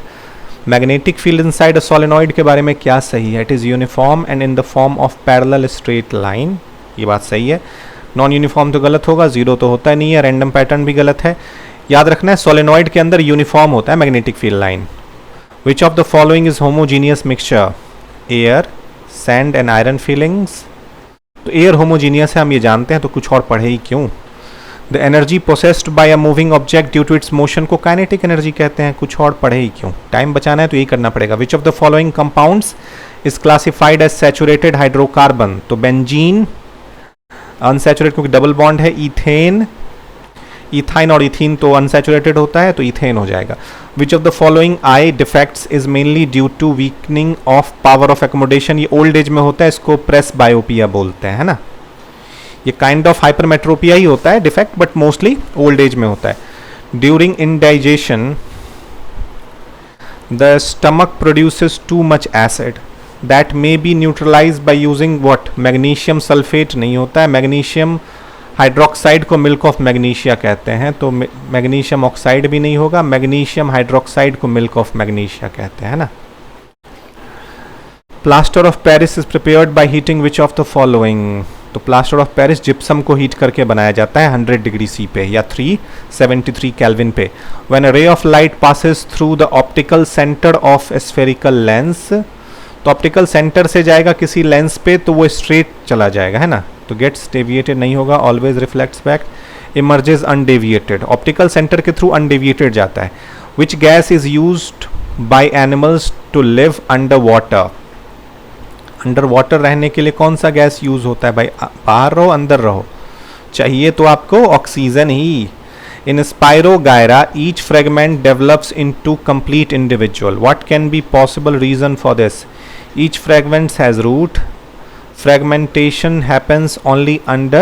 [SPEAKER 1] Magnetic field inside a solenoid के बारे में क्या सही है? It is uniform and in the form of parallel straight line, ये बात सही है। नॉन यूनिफॉर्म तो गलत होगा, जीरो तो होता नहीं है, रैंडम पैटर्न भी गलत है। याद रखना है सोलेनॉइड के अंदर यूनिफॉर्म होता है magnetic field line. Which of the following is homogeneous mixture? Air, sand and iron filings. तो एयर होमोजीनियस है, हम ये जानते हैं, तो कुछ और पढ़े ही क्यों। The energy processed by a moving object due to its motion को काइनेटिक एनर्जी कहते हैं, कुछ और पढ़े ही क्यों। टाइम बचाना है तो यही करना पड़ेगा। Which of the following compounds is classified as saturated hydrocarbon? तो बेंजीन अनसैचुरेटेड क्योंकि डबल बॉन्ड है, इथेन, इथाइन और इथीन तो अनसैचुरेटेड होता है, तो इथेन हो जाएगा। Which of the following eye defects is mainly due to weakening of power of accommodation? ये ओल्ड एज में होता है, इसको प्रेस बायोपिया बोलते हैं, है ना। ये काइंड ऑफ हाइपरमेट्रोपिया ही होता है defect, but mostly old age में होता है। During indigestion the stomach produces too much acid that may be neutralise by using what? Magnesium sulphate नहीं होता है, मैग्नीशियम हाइड्रोक्साइड को मिल्क ऑफ मैग्नीशिया कहते हैं, तो मैग्नीशियम ऑक्साइड भी नहीं होगा, मैग्नीशियम हाइड्रोक्साइड को मिल्क ऑफ मैग्नीशिया कहते हैं ना। Plaster of Paris is prepared by heating which of the following? तो प्लास्टर ऑफ पेरिस जिप्सम को हीट करके बनाया जाता है 100 डिग्री सी पे या 373 केल्विन पे। When a ray of light passes through the optical centre of A spherical lens, तो ऑप्टिकल सेंटर से जाएगा किसी लेंस पे तो वो स्ट्रेट चला जाएगा, है ना, तो गेट्स डेविएटेड नहीं होगा, always reflects back. Emerges undeviated, optical centre के थ्रू अनडेविएटेड जाता है। Which gas is used by animals to live under water? Under water रहने के लिए कौन सा गैस यूज होता है भाई? बाहर रहो अंदर रहो, चाहिए तो आपको ऑक्सीजन ही। In spirogyra each fragment develops into complete individual, what can be possible reason for this? Each fragments has root, fragmentation happens only under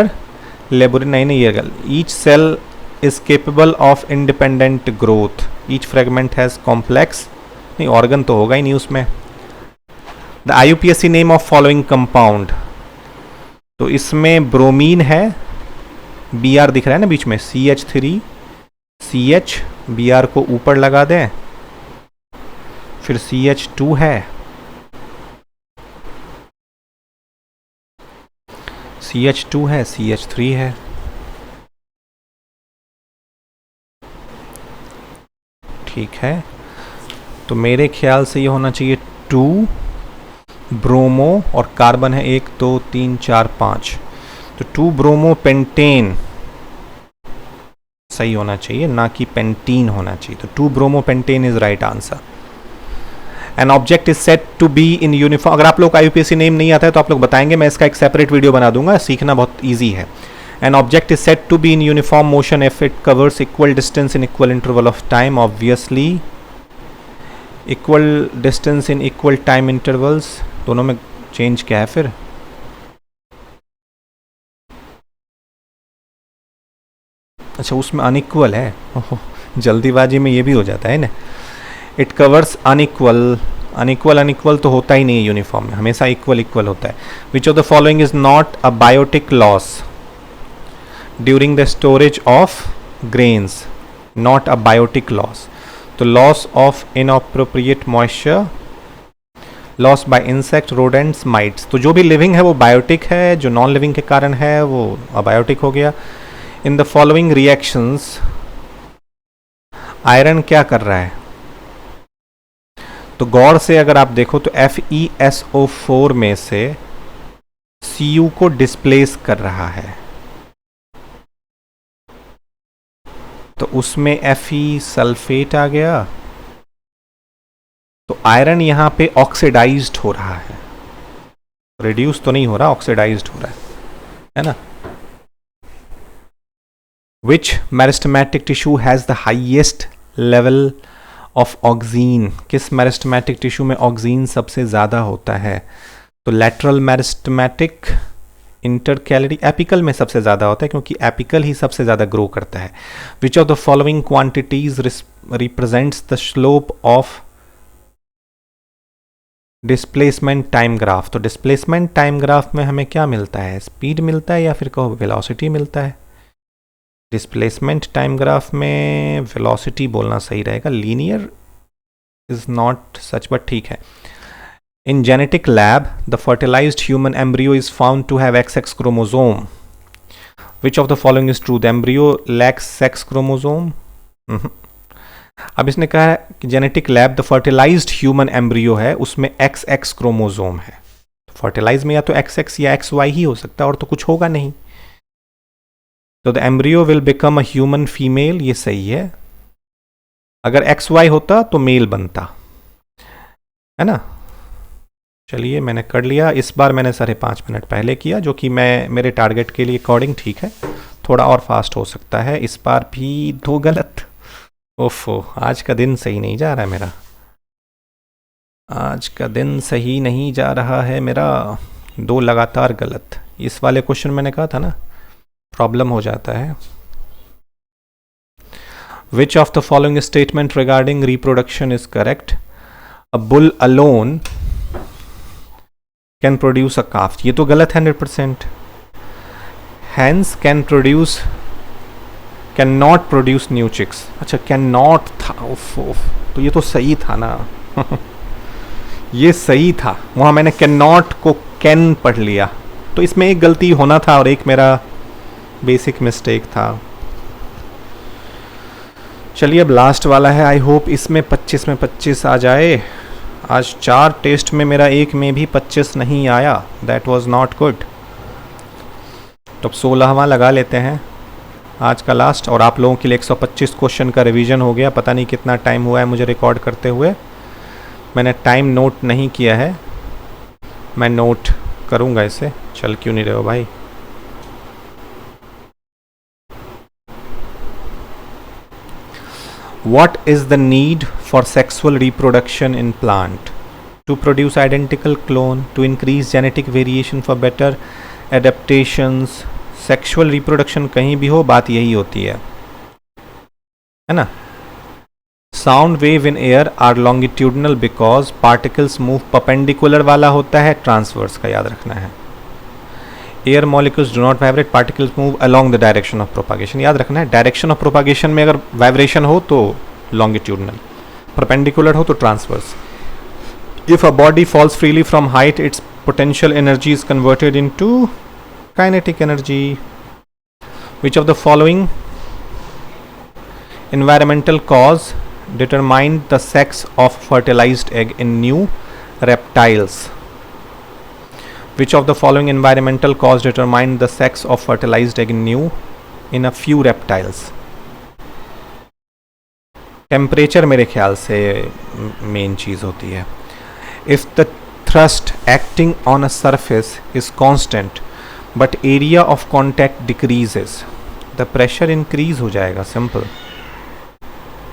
[SPEAKER 1] laboring, नहीं ये गल। each cell is capable of independent growth, each fragment has complex, नहीं organ तो होगा ही नहीं उसमें। the IUPAC name of following compound, तो इसमें ब्रोमीन है, Br दिख रहा है ना बीच में, CH3 CH, Br को ऊपर लगा दें, फिर CH2 है, CH2 है, CH3 है, ठीक है। तो मेरे ख्याल से ये होना चाहिए 2 ब्रोमो और कार्बन है 1 2 3 4 5, तो 2 ब्रोमो पेंटेन सही होना चाहिए, ना कि पेंटीन होना चाहिए। तो 2 bromo pentane is right answer. An object is set to be in uniform, अगर आप लोग का IUPAC नेम नहीं आता है तो आप लोग बताएंगे, मैं इसका एक सेपरेट वीडियो बना दूंगा, सीखना बहुत ईजी है। An object is said to be in uniform motion if it covers equal distance in equal interval of time. Obviously equal distance in equal time intervals, दोनों में चेंज क्या है फिर? अच्छा, उसमें अनइक्वल है, जल्दीबाजी में ये भी हो जाता है ना. इट कवर्स अनइक्वल, अनइक्वल तो होता ही नहीं है यूनिफॉर्म में, हमेशा इक्वल होता है. Which of the following is not a biotic loss during the storage of grains? Not a biotic loss, तो loss of inappropriate moisture, loss by insect, rodents, mites. तो जो भी लिविंग है वो बायोटिक है, जो नॉन लिविंग के कारण है वो अबायोटिक हो गया. In the following reactions iron क्या कर रहा है? तो गौर से अगर आप देखो तो FeSO4 में से Cu को डिस्प्लेस कर रहा है, तो उसमें Fe सल्फेट आ गया, तो आयरन यहां पे ऑक्सीडाइज्ड हो रहा है, रिड्यूस तो नहीं हो रहा, ऑक्सीडाइज्ड हो रहा है ना. Which meristematic tissue has the highest level of oxygen? किस मेरिस्टमैटिक टिश्यू में ऑक्सीन सबसे ज़्यादा होता है? तो लैटरल मेरिस्टमैटिक, इंटरकैलरी, एपिकल में सबसे ज़्यादा होता है क्योंकि एपिकल ही सबसे ज़्यादा ग्रो करता है. Which of the following quantities represents the slope of displacement time graph? तो डिस्प्लेसमेंट टाइम ग्राफ में हमें क्या मिलता है? स्पीड मिलता है या फिर कहो वेलोसिटी मिलता है? डिस्प्लेसमेंट टाइम ग्राफ में वेलोसिटी बोलना सही रहेगा, linear is not such, but ठीक है. In genetic lab the fertilised human embryo is found to have XX chromosome. Which of the following is true? The embryo lacks sex chromosome. अब इसने कहा है कि genetic lab the fertilised human embryo है, उसमें XX chromosome है. Fertilise में या तो XX या XY ही हो सकता है, और तो कुछ होगा नहीं. तो the embryo will become a human female, ये सही है. अगर XY होता तो मेल बनता, है ना. चलिए मैंने कर लिया. इस बार मैंने 5.5 मिनट पहले किया, जो कि मैं मेरे टारगेट के लिए अकॉर्डिंग ठीक है. थोड़ा और फास्ट हो सकता है. इस बार भी 2 गलत. ओफो, आज का दिन सही नहीं जा रहा है मेरा, आज का दिन सही नहीं जा रहा है मेरा. 2 लगातार गलत. इस वाले क्वेश्चन मैंने कहा था ना, प्रॉब्लम हो जाता है. Which of the following statement regarding reproduction is correct? A bull alone can produce a calf, ये तो गलत है 100%. Hens can not produce new chicks. अच्छा, कैन नॉट था, तो ये तो सही था ना. ये सही था, वहां मैंने कैन नॉट को कैन पढ़ लिया, तो इसमें एक गलती होना था और एक मेरा बेसिक मिस्टेक था. चलिए अब लास्ट वाला है. आई होप इसमें 25 में 25 आ जाए. आज 4 टेस्ट में मेरा एक में भी 25 नहीं आया, दैट वाज नॉट गुड. तो अब 16वां लगा लेते हैं, आज का लास्ट. और आप लोगों के लिए 125 क्वेश्चन का रिवीजन हो गया. पता नहीं कितना टाइम हुआ है मुझे रिकॉर्ड करते हुए, मैंने टाइम नोट नहीं किया है, मैं नोट करूँगा इसे. चल क्यों नहीं रहे हो भाई? What is the need for sexual reproduction in plant? To produce identical clone, to increase genetic variation for better adaptations. Sexual reproduction कहीं भी हो, बात यही होती है ना. Sound wave in air are longitudinal because particles move perpendicular वाला होता है, transverse का याद रखना है. Air molecules do not vibrate, particles move along the direction of propagation. याद रखना है, डायरेक्शन ऑफ प्रोपागेशन में अगर वाइब्रेशन हो तो longitudinal, perpendicular हो तो transverse. If a body falls freely from height, its potential energy is converted into kinetic energy. Which of the following environmental cause determined the sex of fertilized egg in new reptiles? Which of the following environmental cause determined the sex of fertilized egg in a few reptiles? Temperature मेरे ख्याल से main चीज़ होती है. If the thrust acting on a surface is constant but area of contact decreases, the pressure increase हो जाएगा, simple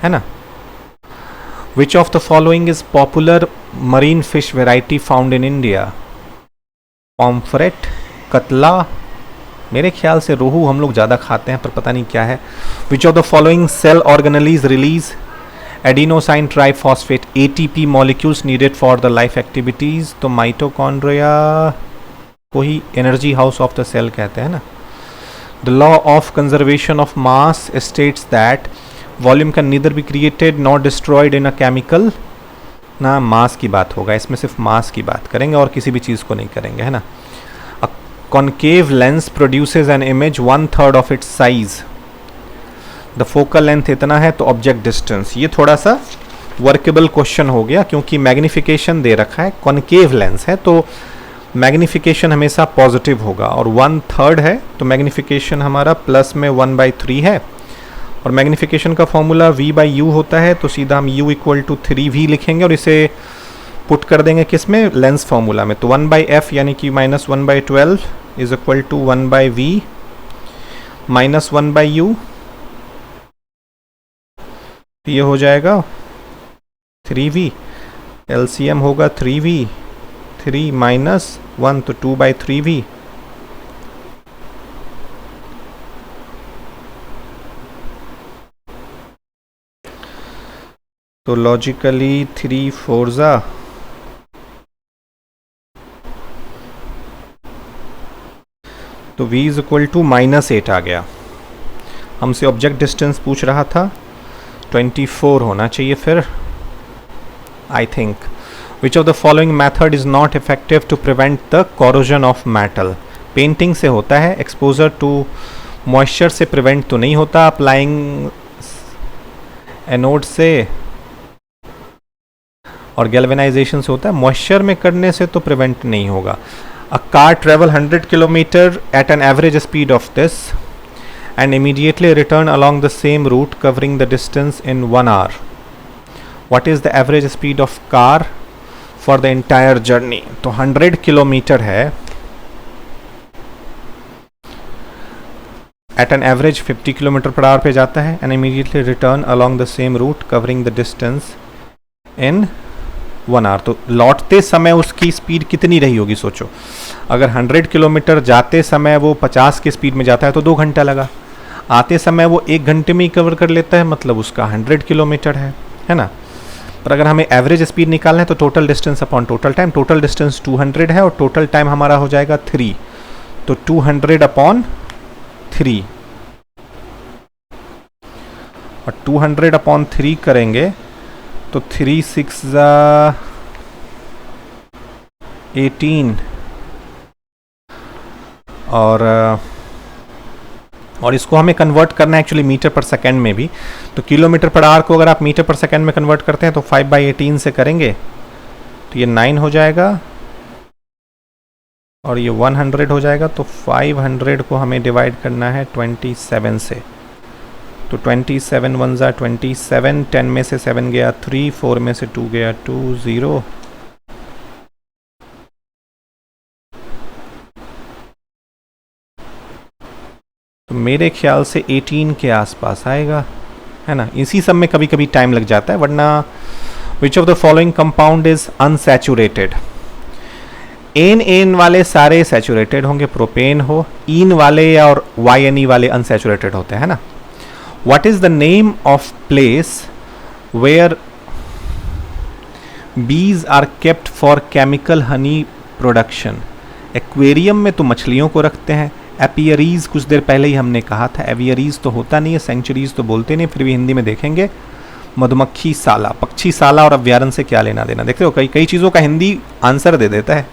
[SPEAKER 1] है ना। Which of the following is popular marine fish variety found in India? Pomfret, कतला, मेरे ख्याल से रोहू हम लोग ज़्यादा खाते हैं पर पता नहीं क्या है। Which of the following cell organelles release adenosine triphosphate ATP molecules needed for the life activities? तो माइटोकॉन्ड्रिया को ही energy house of the cell कहते हैं ना। The law of conservation of mass states that volume can neither be created not destroyed in a chemical, ना mass की बात होगा इसमें, सिर्फ मास की बात करेंगे और किसी भी चीज़ को नहीं करेंगे, है ना। A concave lens produces an image 1/3 of its size, the focal length इतना है तो ऑब्जेक्ट डिस्टेंस। ये थोड़ा सा वर्केबल क्वेश्चन हो गया क्योंकि मैग्निफिकेशन दे रखा है, कॉन्केव लेंस है तो मैग्निफिकेशन हमेशा पॉजिटिव होगा, और 1/3 है तो मैग्निफिकेशन हमारा प्लस में 1/3 है, और मैग्निफिकेशन का फॉर्मूला V/U होता है तो सीधा हम U = 3V लिखेंगे और इसे पुट कर देंगे किस में, लेंस फॉर्मूला में। तो 1/f यानी कि -1/12 is equal to 1/V minus 1/U, ये हो जाएगा 3V, LCM होगा 3V, 3 - 1 तो 2/3V। तो लॉजिकली 3 4 जा तो V इज इक्वल टू -8 आ गया। हमसे ऑब्जेक्ट डिस्टेंस पूछ रहा था, 24 होना चाहिए फिर, I think. Which of the following method is not effective to prevent the corrosion of metal? Painting से होता है, एक्सपोजर टू मॉइस्चर से प्रिवेंट तो नहीं होता, अप्लाइंग एनोड से और गैल्वेनाइजेशन से होता है, मॉइस्चर में करने से तो प्रिवेंट नहीं होगा। A car travel 100 kilometre at an average speed of this and immediately return along the same route covering the distance in 1 hour. What is the average speed of car for the entire journey? तो 100 kilometre है, at an average 50 kilometre per hour पे जाता है, and immediately return along the same route covering the distance in 1 hour. तो लौटते समय उसकी speed कितनी रही होगी सोचो, अगर 100 किलोमीटर जाते समय वो 50 की स्पीड में जाता है तो 2 घंटा लगा, आते समय वो 1 घंटे में ही कवर कर लेता है, मतलब उसका 100 किलोमीटर है ना। पर अगर हमें एवरेज स्पीड निकालना है तो total distance upon total time, total distance 200 है और टोटल टाइम हमारा हो जाएगा 3, तो 200 अपॉन 3, और 200 अपॉन 3 करेंगे तो 3 6 18 और इसको हमें कन्वर्ट करना है एक्चुअली मीटर पर सेकंड में भी, तो किलोमीटर पर आवर को अगर आप मीटर पर सेकंड में कन्वर्ट करते हैं तो 5/18 से करेंगे तो ये 9 हो जाएगा और ये 100 हो जाएगा, तो 500 को हमें डिवाइड करना है 27 से, तो 27 1 ज़ा 27, 10 में से 7 गया 3, 4 में से 2 गया 2, 0, तो मेरे ख्याल से 18 के आसपास आएगा, है ना। इसी सब में कभी कभी टाइम लग जाता है, वरना which of the following compound is unsaturated? एन वाले सारे सैचुरेटेड होंगे, प्रोपेन हो, इन वाले और YNE वाले अनसैचुरेटेड होते हैं ना। What is the name of place where bees are kept for chemical honey production? Aquarium में तो मछलियों को रखते हैं, एपियरीज कुछ देर पहले ही हमने कहा था, एवियरीज तो होता नहीं है, सेंचुरीज तो बोलते नहीं, फिर भी हिंदी में देखेंगे मधुमक्खी साला, पक्षी साला और अभ्यारण से क्या लेना देना, देखते हो कई चीज़ों का हिंदी आंसर दे देता है।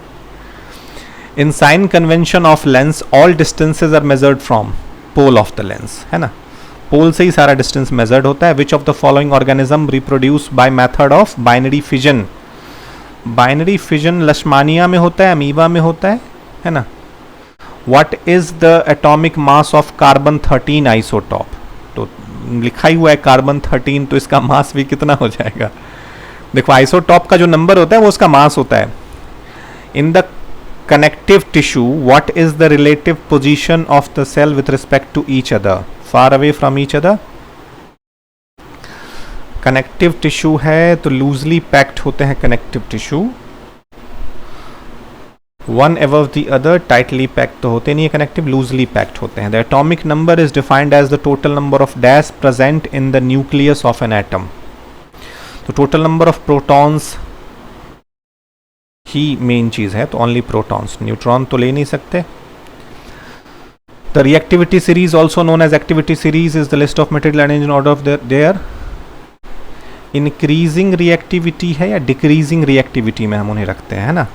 [SPEAKER 1] In sign convention of lens all distances are measured from pole of the lens, है ना, पोल से ही सारा डिस्टेंस मेजर्ड होता है। Which of the following organism reproduce by method of binary fission? Binary fission Leishmania में होता है, अमीबा में होता है ना। What is the atomic mass of carbon 13 isotope? तो लिखा ही हुआ है कार्बन 13, तो इसका मास भी कितना हो जाएगा? देखो आइसोटॉप का जो नंबर होता है वो उसका मास होता है। In the connective tissue, what is the relative position of the cell with respect to each other? Far away from each other. Connective tissue है तो loosely packed होते हैं connective tissue. One above the other, tightly packed तो होते नहीं है connective, loosely packed होते हैं. The atomic number is defined as the total number of dash present in the nucleus of an atom. तो total number of protons he main चीज है, तो ओनली प्रोटॉन्स, न्यूट्रॉन तो ले नहीं सकते. The reactivity series also known as activity series is the list of material arranged in order of their increasing reactivity है या डिक्रीजिंग रिएक्टिविटी में हम उन्हें रखते हैं, है ना.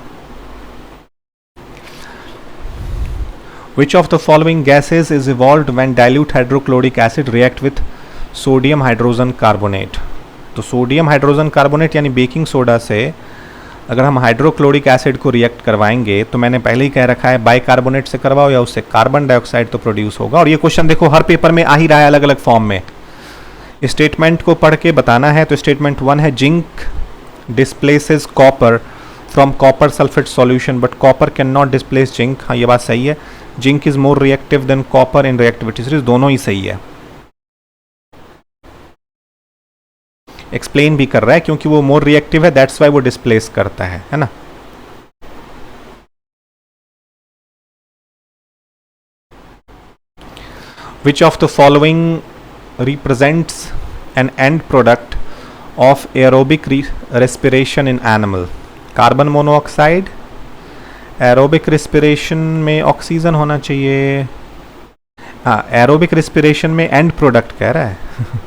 [SPEAKER 1] Which of the following gases is evolved when dilute hydrochloric acid react with sodium hydrogen carbonate. तो सोडियम हाइड्रोजन कार्बोनेट यानी बेकिंग सोडा से अगर हम हाइड्रोक्लोरिक एसिड को रिएक्ट करवाएंगे तो मैंने पहले ही कह रखा है बाइकार्बोनेट से करवाओ या उससे कार्बन डाइऑक्साइड तो प्रोड्यूस होगा. और ये क्वेश्चन देखो हर पेपर में आ ही रहा है अलग अलग फॉर्म में. स्टेटमेंट को पढ़ के बताना है. तो स्टेटमेंट 1 है zinc displaces copper from copper sulphate solution but copper can not displace zinc. हाँ ये बात सही है. Zinc is more reactive than copper in reactivity series, दोनों ही सही है. एक्सप्लेन भी कर रहा है क्योंकि वो मोर रिएक्टिव है, दैट्स वाई वो डिस्प्लेस करता है ना. Which of the following represents an and product of aerobic respiration in animal. Carbon monoxide. Aerobic respiration में ऑक्सीजन होना चाहिए. हाँ एरोबिक रेस्पिरेशन में एंड प्रोडक्ट कह रहा है.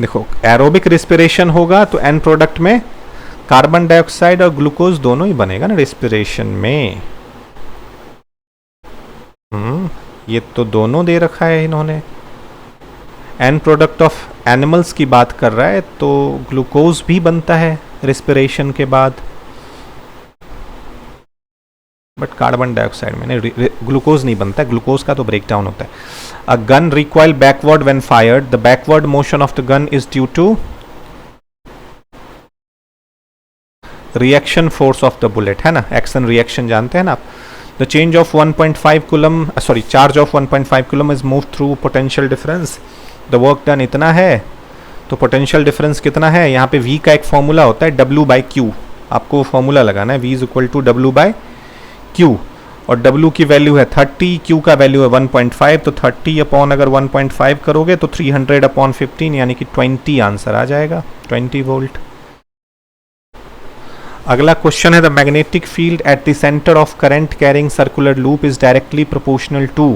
[SPEAKER 1] देखो एरोबिक रेस्पिरेशन होगा तो एंड प्रोडक्ट में कार्बन डाइऑक्साइड और ग्लूकोज दोनों ही बनेगा ना रेस्पिरेशन में. ये तो दोनों दे रखा है इन्होंने. एंड प्रोडक्ट ऑफ एनिमल्स की बात कर रहा है तो ग्लूकोज भी बनता है रेस्पिरेशन के बाद, बट कार्बन डाइऑक्साइड में नहीं, ग्लूकोज नहीं बनता. ग्लूकोज का तो ब्रेक डाउन होता है. A gun recoil backward when fired. The backward motion of the gun is due to reaction force of the bullet, है ना. action reaction जानते हैं ना आप. The change of 1.5 coulomb, charge of 1.5 coulomb is moved through potential difference. The work done इतना है तो potential difference कितना है. यहाँ पे V का एक फॉर्मूला होता है W/Q. आपको फॉर्मूला लगाना है. V is equal to W/Q और W की वैल्यू है 30, Q का वैल्यू है 1.5. तो 30 अपॉन अगर 1.5 करोगे तो 300 अपॉन 15 यानी कि 20 आंसर आ जाएगा, 20 वोल्ट. अगला क्वेश्चन है the magnetic field at the centre of current carrying circular loop is directly proportional to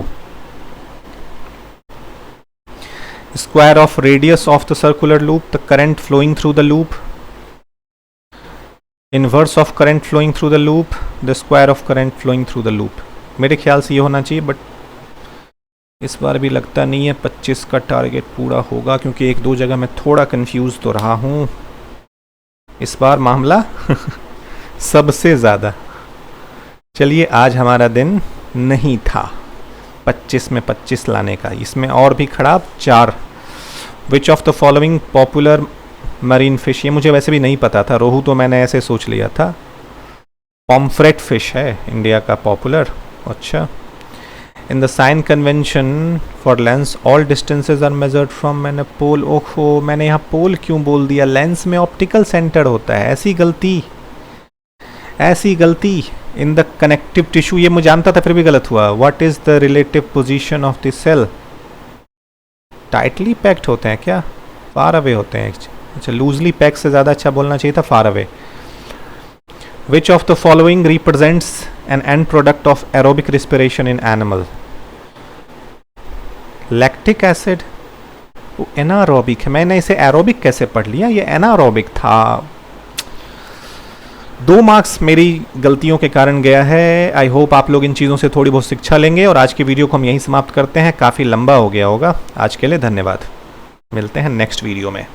[SPEAKER 1] square of radius of the circular loop, the current flowing through the loop, inverse of current flowing through the loop, the square of current flowing through the loop. मेरे ख्याल से ये होना चाहिए but इस बार भी लगता नहीं है 25 का टारगेट पूरा होगा क्योंकि एक दो जगह मैं थोड़ा कंफ्यूज तो रहा हूँ इस बार मामला सबसे ज़्यादा. चलिए आज हमारा दिन नहीं था 25 में 25 लाने का, इसमें और भी खराब 4. विच of the following popular marine fish, ये मुझे वैसे भी नहीं पता था, रोहू तो मैंने ऐसे सोच लिया था. पॉम्फ्रेट फिश है इंडिया का पॉपुलर. अच्छा. In the sign convention for lens all distances are measured from, मैंने पोल, ओहो मैंने यहाँ पोल क्यों बोल दिया. लेंस में ऑप्टिकल सेंटर होता है. ऐसी गलती इन द कनेक्टिव टिश्यू, ये मुझे जानता था फिर भी गलत हुआ. What is the relative position of the cell. Tightly packed होते हैं क्या, फार अवे होते हैं. अच्छा लूजली पैक से ज़्यादा अच्छा बोलना चाहिए था, far away. Which of the following represents an and product of aerobic respiration in animal. Lactic acid. Anaerobic है, मैंने इसे एरोबिक कैसे पढ़ लिया, ये एनारोबिक था. 2 मार्क्स मेरी गलतियों के कारण गया है. आई होप आप लोग इन चीज़ों से थोड़ी बहुत शिक्षा लेंगे और आज की वीडियो को हम यहीं समाप्त करते हैं. काफ़ी लंबा हो गया होगा. आज के लिए धन्यवाद. मिलते हैं नेक्स्ट वीडियो में.